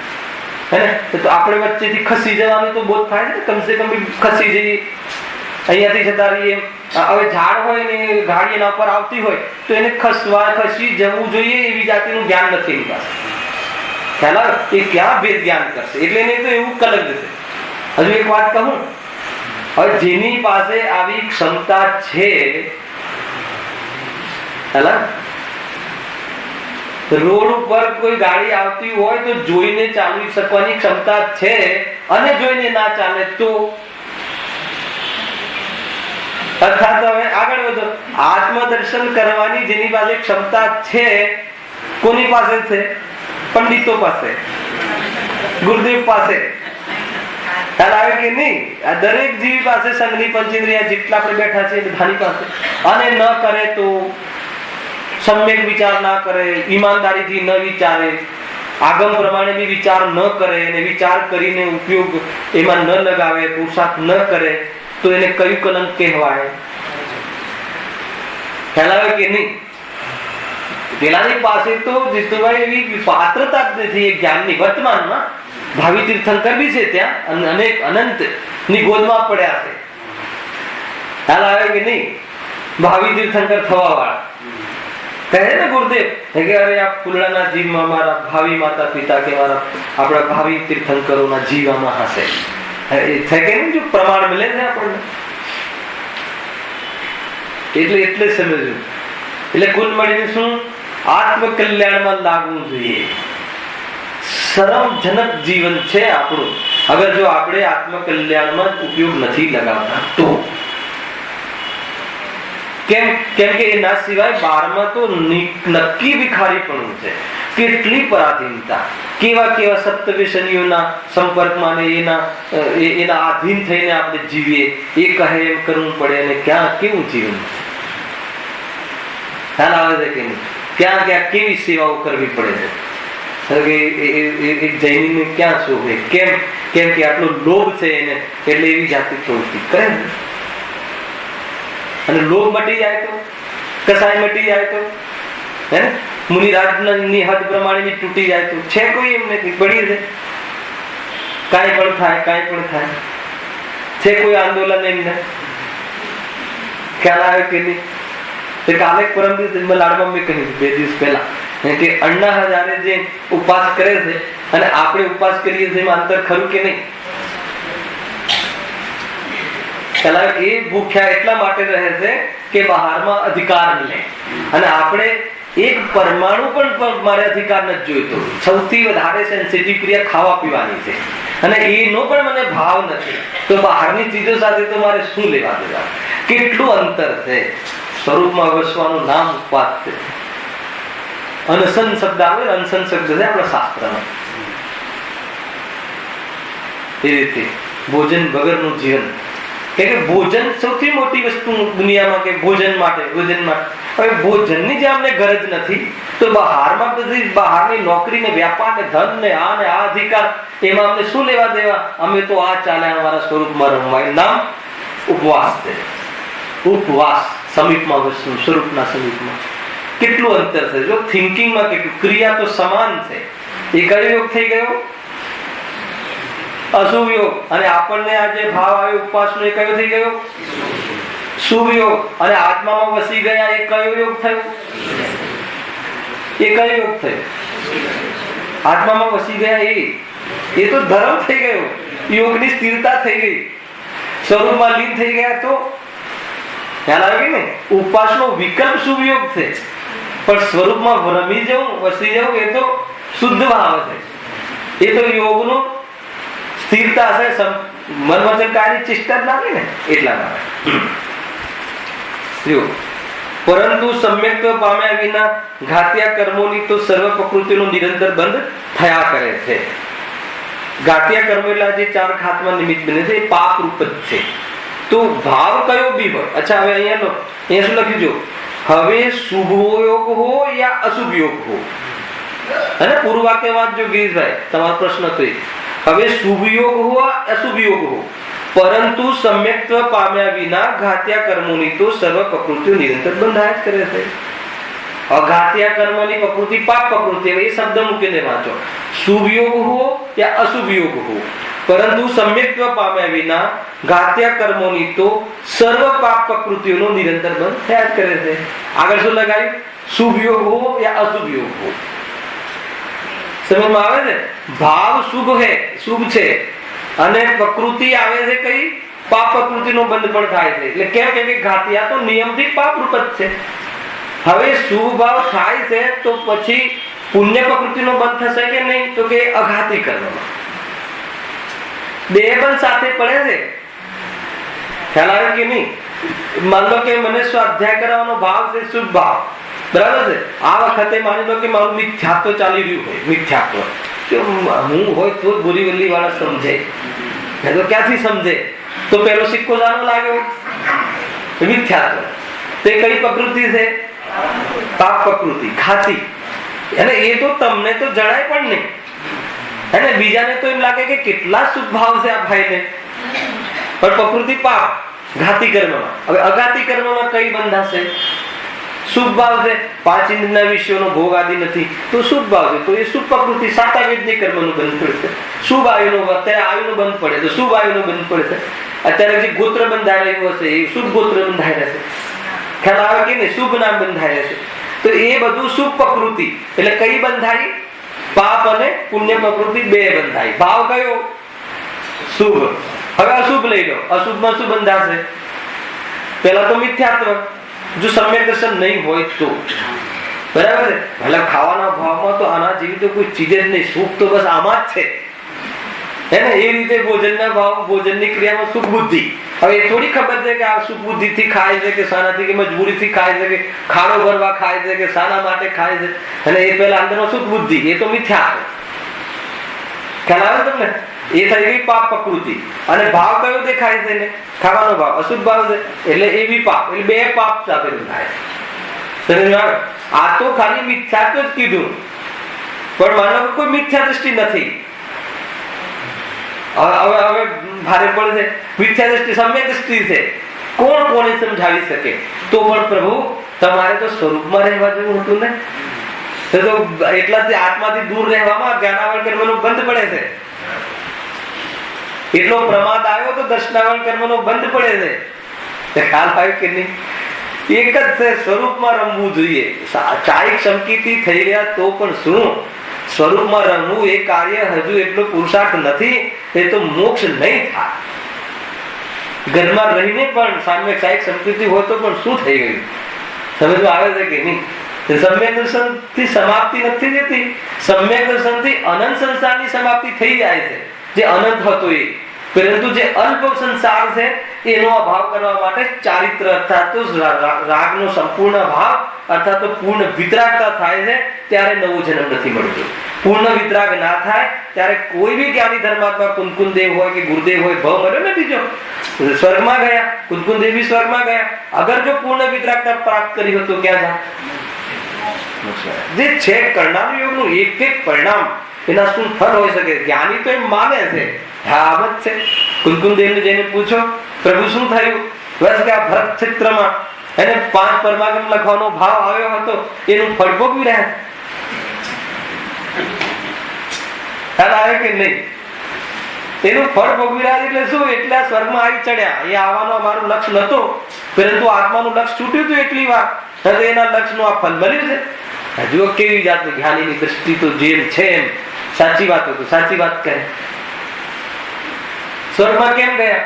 હે ને, તો આપણે વચ્ચેથી ખસી જવાનું તો બોધ થાય ને, કમસે કમ ખસી જઈએ, અહીંયાથી જતા રહીએ. હવે ઝાડ હોય ને ગાડી એના ઉપર આવતી હોય તો એને ખસી જવું જોઈએ એવી જાતિનું જ્ઞાન નથી એની પાસે. ખ્યાલ આવે? એ ક્યાં ભેદ જ્ઞાન કરશે? એટલે એને તો એવું કલંક છે. હજુ એક વાત કહું, હવે જેની પાસે આવી ક્ષમતા છે, રોડ ઉપર કોઈ ગાડી આવતી હોય તો જોઈને ચાલી શકવાની ક્ષમતા છે અને જોઈને ના ચાલે તો, અર્થાત હવે આગળ વધો. આત્મદર્શન કરવાની જેની પાસે ક્ષમતા છે, કોની પાસે છે? પંડિતો પાસે, ગુરુદેવ પાસે. ખ્યાલ આવે કે નહીં? આ દરેક જીવ પાસે, સંઘની પંચેન્દ્રિય જેટલા આપણે બેઠા છે બધાની પાસે. અને ન કરે તો સમ્યક વિચાર ના કરે, ઈમાનદારીથી ન વિચારે, આગમ પ્રમાણે બી વિચાર ન કરે અને વિચાર કરીને ઉપયોગ એમાં ન લગાવે, પુરુષાર્થ ન કરે તો એને કયું કલંક કહેવાય? ખ્યાલ આવે કે નહીં? પેલાની પાસે તો જીતુભાઈ એવી પાત્રતા જ નથી એ જ્ઞાનની. વર્તમાનમાં ભાવિ તીર્થંકર બી છે ત્યાં, અનેક અનંત ની ગોદમાં પડ્યા છે. ખ્યાલ આવે કે નહીં? ભાવિ તીર્થંકર થવા વાળા કહે ને ગુરુદેવ કે અરે આ ફૂલડાના જીવમાં મારા ભાવિ માતા પિતા કે મારા આપણા ભાવિ તીર્થંકરોના જીવામાં હશે. છે કે નહીં? જો પ્રમાણ મળે છે આપણને એટલે સમજવું. એટલે કુલ મળીને શું? આત્મકલ્યાણમાં લાગવું જોઈએ. શરમજનક જીવન છે આપણું અગર જો આપણે આત્મકલ્યાણમાં ઉપયોગ નથી લગાવતા તો. કેમ કે એના સિવાય બારમાં તો નક્કી ભિખારીપણું છે. કેટલી પરાધીનતા, કેવા સપ્તવ્યસનીઓના સંપર્કમાં ને એના આધીન થઈને આપણે જીવીએ. એ કહે એમ કરવું પડે અને ક્યાં કેવું જીવન ખ્યાલ આવે છે કે નહીં? ક્યાં કેવી સેવાઓ કરવી પડે છે. એક જૈનને ક્યાં શોભે? કેમ કે આટલો લોભ છે એને, એટલે એવી જાતિ પ્રવૃત્તિ કરે ને. અને લોભ મટી જાય તો, કસાય મટી જાય તો, હે ને, મુનિરાજની હદ પ્રમાણેની તૂટી જાય તો છે કોઈ એમ નથી, પડી છે. કાંઈ પણ થાય છે કોઈ આંદોલન એમને ખ્યાલ આવે કે નહીં? કાલે પરમ દિવસ લાડમાં મેં કહ્યું 2 દિવસ પહેલા કે અಣ್ಣા હજારે જે ઉપવાસ કરે છે અને આપણે ઉપવાસ કરીએ છીએ એમાં અંતર ખરું કે નહીં? એ ભૂખ્યા એટલા માટે રહે છે કે બહારમાં અધિકાર લે, અને આપણે એક પરમાણુ પણ મારે અધિકાર નથી જોઈતો. સૌથી વધારે સેન્સિટિવ ક્રિયા ખાવા પીવાની છે, અને એનો પણ મને ભાવ નથી, તો બહારની ચીજો સાથે તો મારે શું લેવા દેવા? કેટલું અંતર છે. સ્વરૂપમાં વસવાનું નામ ઉપવાસ છે. અનશન શબ્દ આવે, અનશન શબ્દ છે આપણા શાસ્ત્રમાં. એ રીતે ભોજન વગરનું જીવન, કે ભોજન સૌથી મોટી વસ્તુ દુનિયામાં, કે ભોજન માટે. હવે ભોજનની જે અમને ગરજ નથી, તો બહારમાં બધી બહારની નોકરી ને વ્યાપાર ને ધન ને આ અધિકાર, એમાં અમને શું લેવા દેવા? અમે તો આ ચાલે અમારા સ્વરૂપમાં રમવાય. નામ ઉપવાસ છે. ઉપવાસ સમીપમાં વસ્તુ, સ્વરૂપના સમીપમાં કેટલું અંતર છે. જો થિંકિંગમાં કેટલું, ક્રિયા તો સમાન છે. એ કયો યોગ થઈ ગયો? અશુભ યોગ. અને આપણને આ જે ભાવ આવ્યો ઉપવાસનો, એ કયો થઈ ગયો? શુભ યોગ. અને આત્મામાં વસી ગયા, એ કયો યોગ થયો? એ કયો યોગ થયો? આત્મામાં વસી ગયા, એ તો ધર્મ થઈ ગયો. યોગની સ્થિરતા થઈ ગઈ, સ્વરૂપમાં લીન થઈ ગયા. તો ખ્યાલ આવે ને, ઉપવાસનો વિકલ્પ શુભ યોગ છે, પણ સ્વરૂપમાં રમી જવું, વસી જવું, એ તો શુદ્ધ ભાવ છે. એ તો યોગનું સ્થિરતા છે. મન વચન કાયની ચેષ્ટા જ લાગે ને, એટલા માટે. પરંતુ સમ્યક્ત્વ પામ્યા વિના ઘાતિયા કર્મોની તો સર્વ પ્રકૃતિનો નિરંતર બંધ થયા કરે છે. ઘાતિયા કર્મો એટલે જે 4 ઘાતમાં નિમિત્ત બને છે, એ પાપ રૂપ જ છે. તો ભાવ કયો બી હોય. અચ્છા, હવે અહીંયા શું લખ્યું જો? હવે શુભ યોગ હો યા અશુભ યોગ હો. અને પૂર્વ વાક્ય વાંચજો ગિરીશભાઈ, તમારો પ્રશ્ન તો હવે શુભ યોગ હો અશુભ યોગ હો, પરંતુ સમ્યક્ત્વ પામ્યા વિના ઘાત્યા કર્મોની તો સર્વ પ્રકૃતિઓ નિરંતર બંધાયા જ કરે છે. અઘાત્યા કર્મની પ્રકૃતિ પાપ પ્રકૃતિ. એ શબ્દ મૂકીને વાંચો. શુભ યોગ હો યા અશુભ યોગ હો, પરંતુ સમ્યક્ત્વ પામ્યા વિના ઘાત્યા કર્મોની તો સર્વ પાપ પ્રકૃતિઓનો નિરંતર બંધ થયા જ કરે છે. આગળ શું લગાવ્યું? શુભ યોગ હો યા અશુભ યોગ હો. સમજમાં આવે છે? ભાવ શુભ છે, અને પ્રકૃતિ આવે છે કઈ? પાપ પ્રકૃતિનો બંધ પણ થાય છે. એટલે કેમ કે ઘાતિયા તો નિયમથી પાપ રૂપ જ છે. હવે શુભ ભાવ થાય છે તો પછી પુણ્ય પ્રકૃતિનો બંધ થશે કે નહીં? તો કે અઘાતી કર્મમાં બે પણ સાથે પડે છે. ખ્યાલ આવે કે નહીં? માની લો કે મને સ્વાધ્યાય કરવાનો ભાવ છે, શુભ ભાવ, બરાબર છે. આ વખતે માની લો કે મારું મિથ્યાત્વ ચાલી રહ્યું હોય. મિથ્યાત્વ હું હોય તો બોરીવલી વાળા સમજે, તો ક્યાંથી સમજે? તો પેલો સિક્કો જાનો લાગ્યો, મિથ્યાત્વ. તે કઈ પ્રકૃતિ છે? પાપ પ્રકૃતિ, ખાતી. અને એ તો તમને તો જણાય પણ નહીં, અને બીજાને તો એમ લાગે કે કેટલા શુભ ભાવ છે આ ભાઈને, પણ પ્રકૃતિ પાપ, ઘાતી કર્મમાં. હવે અઘાતી કર્મમાં કઈ બંધાશે? શુભ ભાવ છે, 5 ઇન્દ્રિયના વિષયોનો ભોગ આદિ નથી, તો શુભ ભાવ છે, તો એ શુભ પ્રકૃતિ સાતાવેદની કર્મનું બંધ પડશે. શુભ આયુનો, અત્યારે આયુનો બંધ પડે તો શુભ આયુનો બંધ પડશે. અત્યારે જે ગોત્ર બંધાઈ રહ્યું હશે, એ શુભ ગોત્ર બંધાઈ રહેશે. ખ્યાલ આવે કે નહીં? શુભ નામ બંધાઈ રહેશે. તો એ બધું શુભ પ્રકૃતિ. એટલે કઈ બંધાઈ? પાપ અને પુણ્ય પ્રકૃતિ બે બંધાઈ. ભાવ કયો? શુભ. હવે અશુભ લઈ લો. અશુભમાં શું બંધાશે? પેલા તો મિથ્યાત્વ, જો સમ્યક દર્શન નહીં હોય તો, બરાબર છે. એટલે ખાવાના ભાવમાં તો આના જેવી તો કોઈ ચીજ જ નહીં. સુખ તો બસ આમાં જ છે, હે ને? એ રીતે ભોજનના ભાવ, ભોજનની ક્રિયામાં સુખ બુદ્ધિ. હવે એ થોડી ખબર છે કે આ સુખ બુદ્ધિથી ખાય છે, કે શાનાથી, કે મજબૂરીથી ખાય છે, કે ખાડો ભરવા ખાય છે, કે શાના માટે ખાય છે. અને એ પેલા અંદરનો સુખ બુદ્ધિ, એ તો મિથ્યા. ખ્યાલ આવે તમને? એ થઈ ગઈ પાપ પ્રકૃતિ. અને ભાવ કયો દેખાય છે ને? ખાવાનો ભાવ, અશુદ્ધ ભાવ છે, એટલે એ બી પાપ. એટલે બે પાપ સાથે બંધાય. આ તો ખાલી મિથ્યાત્વ જ કીધું. પણ માનો કોઈ મિથ્યા દ્રષ્ટિ નથી. હવે ભારે પડશે. મિથ્યા દ્રષ્ટિ સમ્યક દ્રષ્ટિ છે. કોણ કોને સમજાવી શકે? તો પણ પ્રભુ તમારે તો સ્વરૂપમાં રહેવા જેવું હતું ને. તો એટલાથી આત્માથી દૂર રહેવામાં જ્ઞાનાવરણ કર્મનો બંધ પડે છે. એટલો પ્રમાદ આવ્યો તો દર્શનાવરણ કર્મનો બંધ પડે છે. ખ્યાલ આવ્યો કે નહીં? એક જ છે, સ્વરૂપમાં રમવું જોઈએ. ચાઈ ચમકીથી થઈ રહ્યા તો પણ શું? સ્વરૂપમાં રમવું એ કાર્ય હજુ એટલો પુરુષાર્થ નથી. એ તો મોક્ષ નહીં થાય. ઘરમાં રહીને પણ સામ્યક ચાઈ ચમકીથી હોય તો પણ શું થઈ ગયું? સમજમાં આવે છે કે નહીં? સમ્યક દર્શન થી સમાપ્તિ નથી થતી. સમ્યક દર્શન થી અનંત સંસારની સમાપ્તિ થઈ જાય છે, જે અનંત હતો એ. પરંતુ જે અલ્પ સંસાર છે એનો અભાવ કરવા માટે ચારિત્ર અર્થાત રાગનો સંપૂર્ણ અભાવ અર્થાત પૂર્ણ વિતરાગતા થાય છે. ત્યારે નવો જન્મ નથી મળતો. પૂર્ણ વિતરાગ ના થાય ત્યારે કોઈ બી જ્ઞાની ધર્માત્મા કુંકુન દેવ હોય કે ગુરુદેવ હોય, ભાવ મળ્યો ને બીજો, સ્વર્ગમાં ગયા. કુંકુન દેવ બી સ્વર્ગમાં ગયા. અગર જો પૂર્ણ વિતરાગતા પ્રાપ્ત કરી હોય તો ક્યાં જાય? જે છે કરનાર યોગનું એક એક પરિણામ, એના શું ફળ હોઈ શકે? જ્ઞાની તો એમ માને છે. હા, આમ જ છે. કુંકુન દેવને જઈને પૂછો, પ્રભુ શું થયું? બસ કે આ ભરત ક્ષેત્રમાં એને 5 પરમાગમ લખવાનો ભાવ આવ્યો હતો, એનું ફળ ભોગવી રહ્યા. ખ્યાલ આવે કે નહીં? એનું ફળ ભોગવી રહ્યા એટલે શું? એટલે આ સ્વર્ગમાં આવી ચડ્યા. અહીંયા આવવાનો અમારું લક્ષ્ય નતો, પરંતુ આત્માનું લક્ષ્ય છૂટ્યું હતું એટલી વાર. હવે એના લક્ષ્યનું આ ફળ મળ્યું છે. હજુ કેવી જાતની જ્ઞાનીની દ્રષ્ટિ તો જેમ છે એમ સાચી વાત તો સાચી વાત કહે. સ્વર્ગમાં કેમ ગયા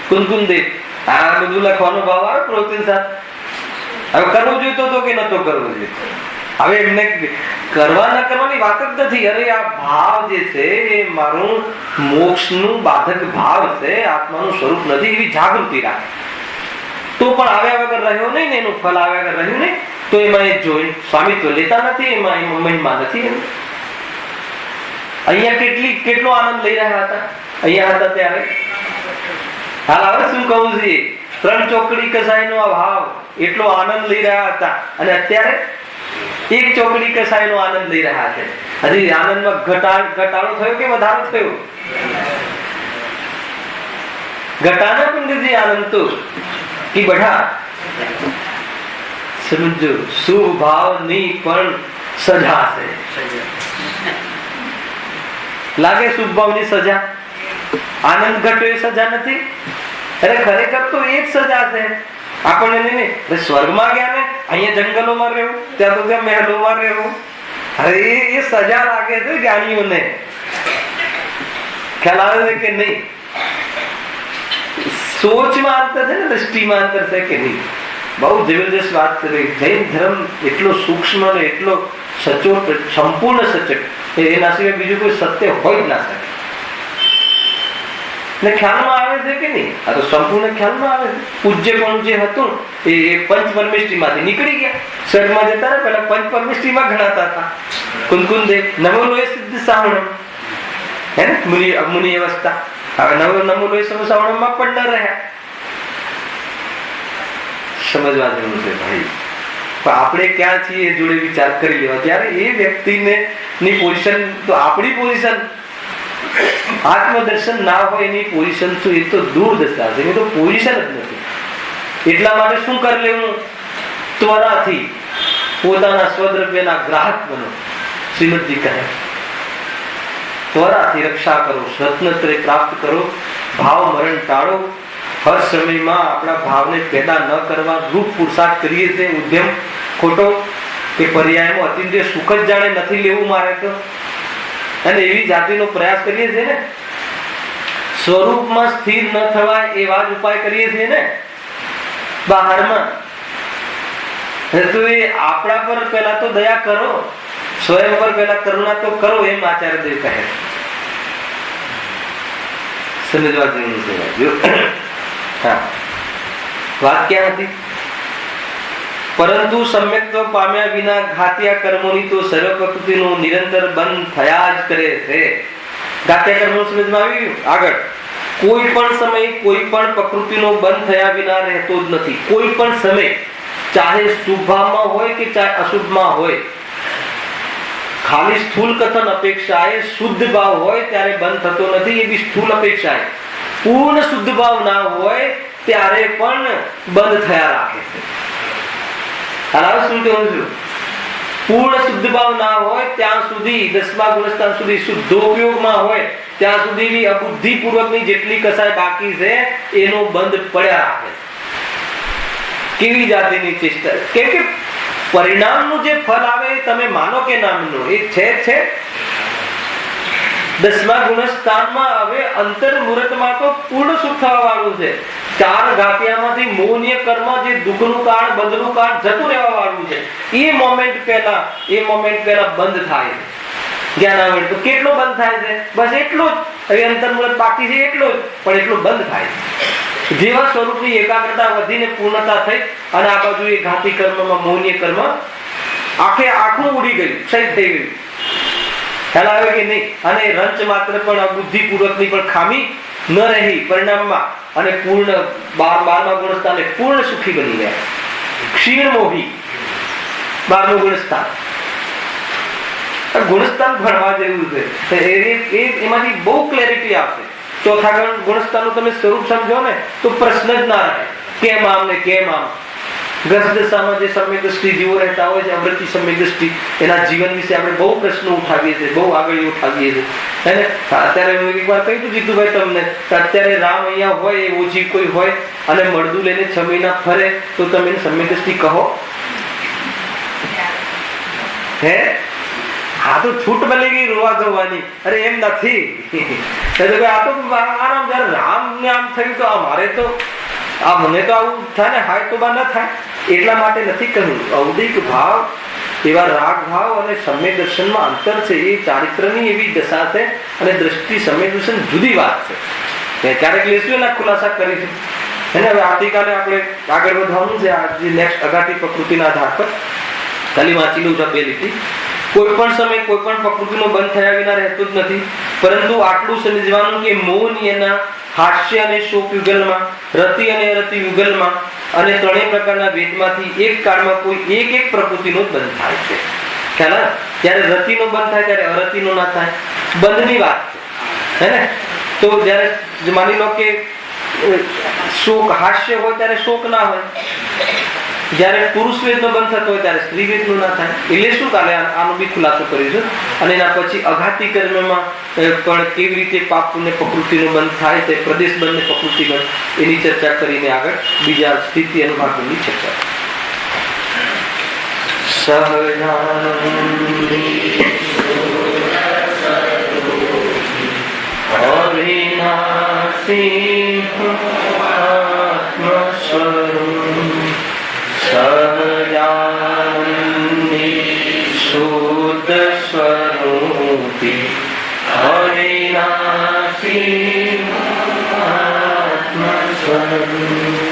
કુંકુન દેવ? આ બધું લખવાનો ભાવ આવે પ્રોટીન સાથે. હવે કરવું જોઈતો તો કે નતો કરવું જોઈતો? હવે એમને કરવા ન કરવાની વાત જ નથી. અરે આ ભાવ જે છે એ મારું મોક્ષનું બાધક ભાવ છે, આત્માનું સ્વરૂપ નથી, એવી જાગૃતિ રાખે. તો પણ આવ્યા વગર રહ્યો નહીં ને, એનું ફળ આવ્યા વગર રહ્યું નહીં, તો એમાં એ જોઈ સ્વામિત્વ લેતા નથી, એમાં મહિમા નથી. અહીંયા કેટલો આનંદ લઈ રહ્યા હતા અહીંયા હતા ત્યારે. હાલ હવે શું કહું છે? 3 ચોકડી કસાઈનો અભાવ એટલો આનંદ લઈ રહ્યા હતા, અને અત્યારે 1 ચોકડી કસાઈનો આનંદ લઈ રહ્યા છે. હજી આનંદમાં ઘટાડો થયો કે વધારો થયો? ઘટાડો પણ નથી આનંદ તો કે બઢા. સમજો, શુભ ભાવ ની પણ સજા છે. લાગે શુભ ભાવ ની સજા? આનંદ ઘટ્યો એ સજા નથી. અરે ખરેખર તો એ જ સજા છે આપણને. નહીં સ્વર્ગમાં ગયા ને, અહીંયા જંગલોમાં રહેવું, ત્યાં તો ત્યાં મહેલોમાં રહેવું. અરે એ સજા લાગે છે જ્ઞાનીઓને. ખ્યાલ આવે છે કે નહીં? સોચમાં અંતર છે ને, દ્રષ્ટિમાં અંતર છે કે નહીં? બહુ જબરદસ્ત વાત કરી. જૈન ધર્મ એટલો સૂક્ષ્મ ને એટલો સચોટ, સંપૂર્ણ સચોટ, એના સિવાય બીજું કોઈ સત્ય હોય જ ના શકે. ને ખ્યાલમાં આવે છે કે નહીં? આ તો સંપૂર્ણ ખ્યાલમાં આવે છે. પૂજ્ય પણ જે હતું એ પંચ પરમેષ્ટિ માંથી નીકળી ગયા. સ્વર્ગમાં જતા ને પેલા પંચ પરમેષ્ટિ માં ગણાતા હતા. કુંકુન દેવ નવલોય સિદ્ધ સાવણ હે ને, મુનિ અવસ્થા. હવે નવલોય સાવણ માં પણ ન રહ્યા. સમજવા જેવું છે ભાઈ. પણ આપણે ક્યાં છીએ જોડે વિચાર કરી લેવા. ત્યારે એ વ્યક્તિને ની પોઝિશન તો આપણી પોઝિશન, આત્મદર્શન ના હોય એની પોઝિશન શું? એ તો દુર્દશા છે. એ તો પોઝિશન જ નથી. એટલા માટે શું કરી લેવું? ત્વરાથી પોતાના સ્વદ્રવ્યના ગ્રાહક બનો. શ્રીમદજી કહે ત્વરાથી રક્ષા કરો, રત્નત્રય પ્રાપ્ત કરો, ભાવ મરણ ટાળો. હર સમયમાં આપણા ભાવને પેદા ન કરવા રૂપ પુરુષાર્થ કરીએ છીએ. ઉદ્યમ ખોટો કે પર્યાયમાં અતિન્દ્રિય સુખ જ જાણે નથી લેવું મારે તો, અને એવી જાતિનો પ્રયાસ કરીએ છીએ ને. સ્વરૂપમાં સ્થિર ન થવાય એવા જ ઉપાય કરીએ છીએ ને બહારમાં. તો એ આપણા પર પેલા તો દયા કરો, સ્વયં પર પેલા કરુણા તો કરો, એમ આચાર્ય દેવ કહે. સમજવા જેવું છે. હા, વાત ક્યાં હતી? પરંતુ સમ્યક્ત્વ પામ્યા વિના ઘાત્યા કર્મોની તો સર્વ પ્રકૃતિનું નિરંતર બંધ થયા જ કરે છે. ઘાત્યા કર્મો સમજમાં આવ્યું? આગળ કોઈ પણ સમય કોઈ પણ પ્રકૃતિનો બંધ થયા વિના રહેતો જ નથી. કોઈ પણ સમય, ચાહે શુભમાં હોય કે ચાહે અશુભમાં હોય. ખાલી સ્થૂલ કથન અપેક્ષાએ શુદ્ધ ભાવ હોય ત્યારે બંધ થતો નથી, એ બી સ્થૂલ અપેક્ષાએ. પૂર્ણ શુદ્ધ ભાવ ના હોય ત્યારે પણ બંધ થયા રાખે છે. શું કહું છું? પૂર્ણ શુદ્ધ ભાવ ના હોય ત્યાં સુધી, 10મા ગુણસ્થાન સુધી શુદ્ધોપયોગમાં હોય ત્યાં સુધી અબુદ્ધિપૂર્વકની જેટલી કસાય બાકી છે એનો બંધ પડ્યા રાખે. કેવી જાતિની ચેષ્ટા! કેમ કે પરિણામનું જે ફળ આવે એ તમે માનો કે નામનું એ છે. 10મા ગુણસ્થાનમાં હવે અંતર મુહૂર્તમાં તો પૂર્ણ સુખ થવા વાળું છે. 4 ઘાટિયામાંથી મોહનીય કર્મ, જે દુઃખનું કારણ, બંધનું કારણ જતું રહેવા વાળું છે, એ મોમેન્ટ પહેલા બંધ થાય છે. જ્ઞાન આવે તો કેટલો બંધ થાય છે? બસ એટલો જ. હવે અંતર મુહૂર્ત બાકી છે એટલો જ, પણ એટલો બંધ થાય છે. જેવા સ્વરૂપની એકાગ્રતા વધીને પૂર્ણતા થઈ અને આ બાજુ એ ઘાતી કર્મમાં મોહનીય કર્મ આખું ઉડી ગયું, ક્ષય થઈ ગયું. ખ્યાલ આવે કે નહીં? અને રંચ માત્ર પણ અબુદ્ધિપૂર્વકની પણ ખામી ન રહી પરિણામમાં, અને પૂર્ણ 12મા ગુણસ્થાને પૂર્ણ સુખી બની ગયા. ક્ષીણ મોહી 12મું ગુણસ્થાન. ગુણસ્થાન ભણવા જેવું છે. એમાંથી બહુ ક્લેરિટી આપશે. 4થા ગુણસ્થાનનું તમે સ્વરૂપ સમજો ને તો પ્રશ્ન જ ના રહે, કેમ આમ ને કેમ આમ. ગ્રસ્ત દશામાં જે સમ્યક દ્રષ્ટિ જીવો રહેતા હોય છે, અવૃત્તિ સમ્યક દ્રષ્ટિ, એના જીવન વિશે આપણે બહુ પ્રશ્નો ઉઠાવીએ છીએ, બહુ આગળ ઉઠાવીએ છીએ. એને અત્યારે એકવાર કહ્યું હતું જીતુભાઈ તમને, અત્યારે રામ અહીંયા હોય, એ ઓછી કોઈ હોય અને મળદું લઈને 6 મહિના ફરે તો તમે સમ્યક દ્રષ્ટિ કહો? હે? આ તો છૂટ મળી ગઈ રોવા ધોવાની. અરે એમ નથી. આ તો આરામ, જયારે રામ ને આમ થયું તો મારે તો મને તો આવું થાય ને, હાય તો બા ન થાય એટલા માટે નથી કહ્યું. ઔદિક ભાવ, એવા રાગ ભાવ અને સમ્યક દર્શનમાં અંતર છે. એ ચારિત્રની એવી દશા છે અને દ્રષ્ટિ સમ્યક દર્શન જુદી વાત છે. ક્યારેક લેશું એના ખુલાસા કરીશું. એને હવે આવતીકાલે આપણે આગળ વધવાનું છે. આજે નેક્સ્ટ અઘાટી પ્રકૃતિના આધાર પર ખાલી વાંચી લઉં છું 2 લીટી. કોઈ પણ સમય કોઈ પણ પ્રકૃતિનો બંધ થયા વિના રહેતો જ નથી, પરંતુ આટલું સમજવાનું કે મોહનીયના હાસ્ય અને શોક યુગલમાં, રતિ અને અરતિ યુગલમાં અને 3 પ્રકારના વેદમાંથી એક કાળમાં કોઈ એક પ્રકૃતિનો બંધ થાય છે. ખ્યાલ? જ્યારે રતિનો બંધ થાય ત્યારે અરતિનો ના થાય. બંધની વાત છે, હે ને? તો જ્યારે માની લો કે શોક, હાસ્ય હોય ત્યારે શોક ના હોય. જ્યારે પુરુષ વેદનો બંધ થતો હોય ત્યારે સ્ત્રી વેદનો ના થાય. એટલે શું કાલે આનો બી ખુલાસો કરીશું. અને એના પછી અઘાતી કર્મમાં પણ કેવી રીતે પાપ પુણ્ય પ્રકૃતિનો બંધ થાય છે, પ્રદેશ બંધ ને પ્રકૃતિ બંધ, એની ચર્ચા કરીને આગળ બીજા સ્થિતિ અનુભાગની ચર્ચા. સહજાનંદી શુદ્ધ સ્વરૂપી હરિનાસી આત્મ સ્વરૂપ.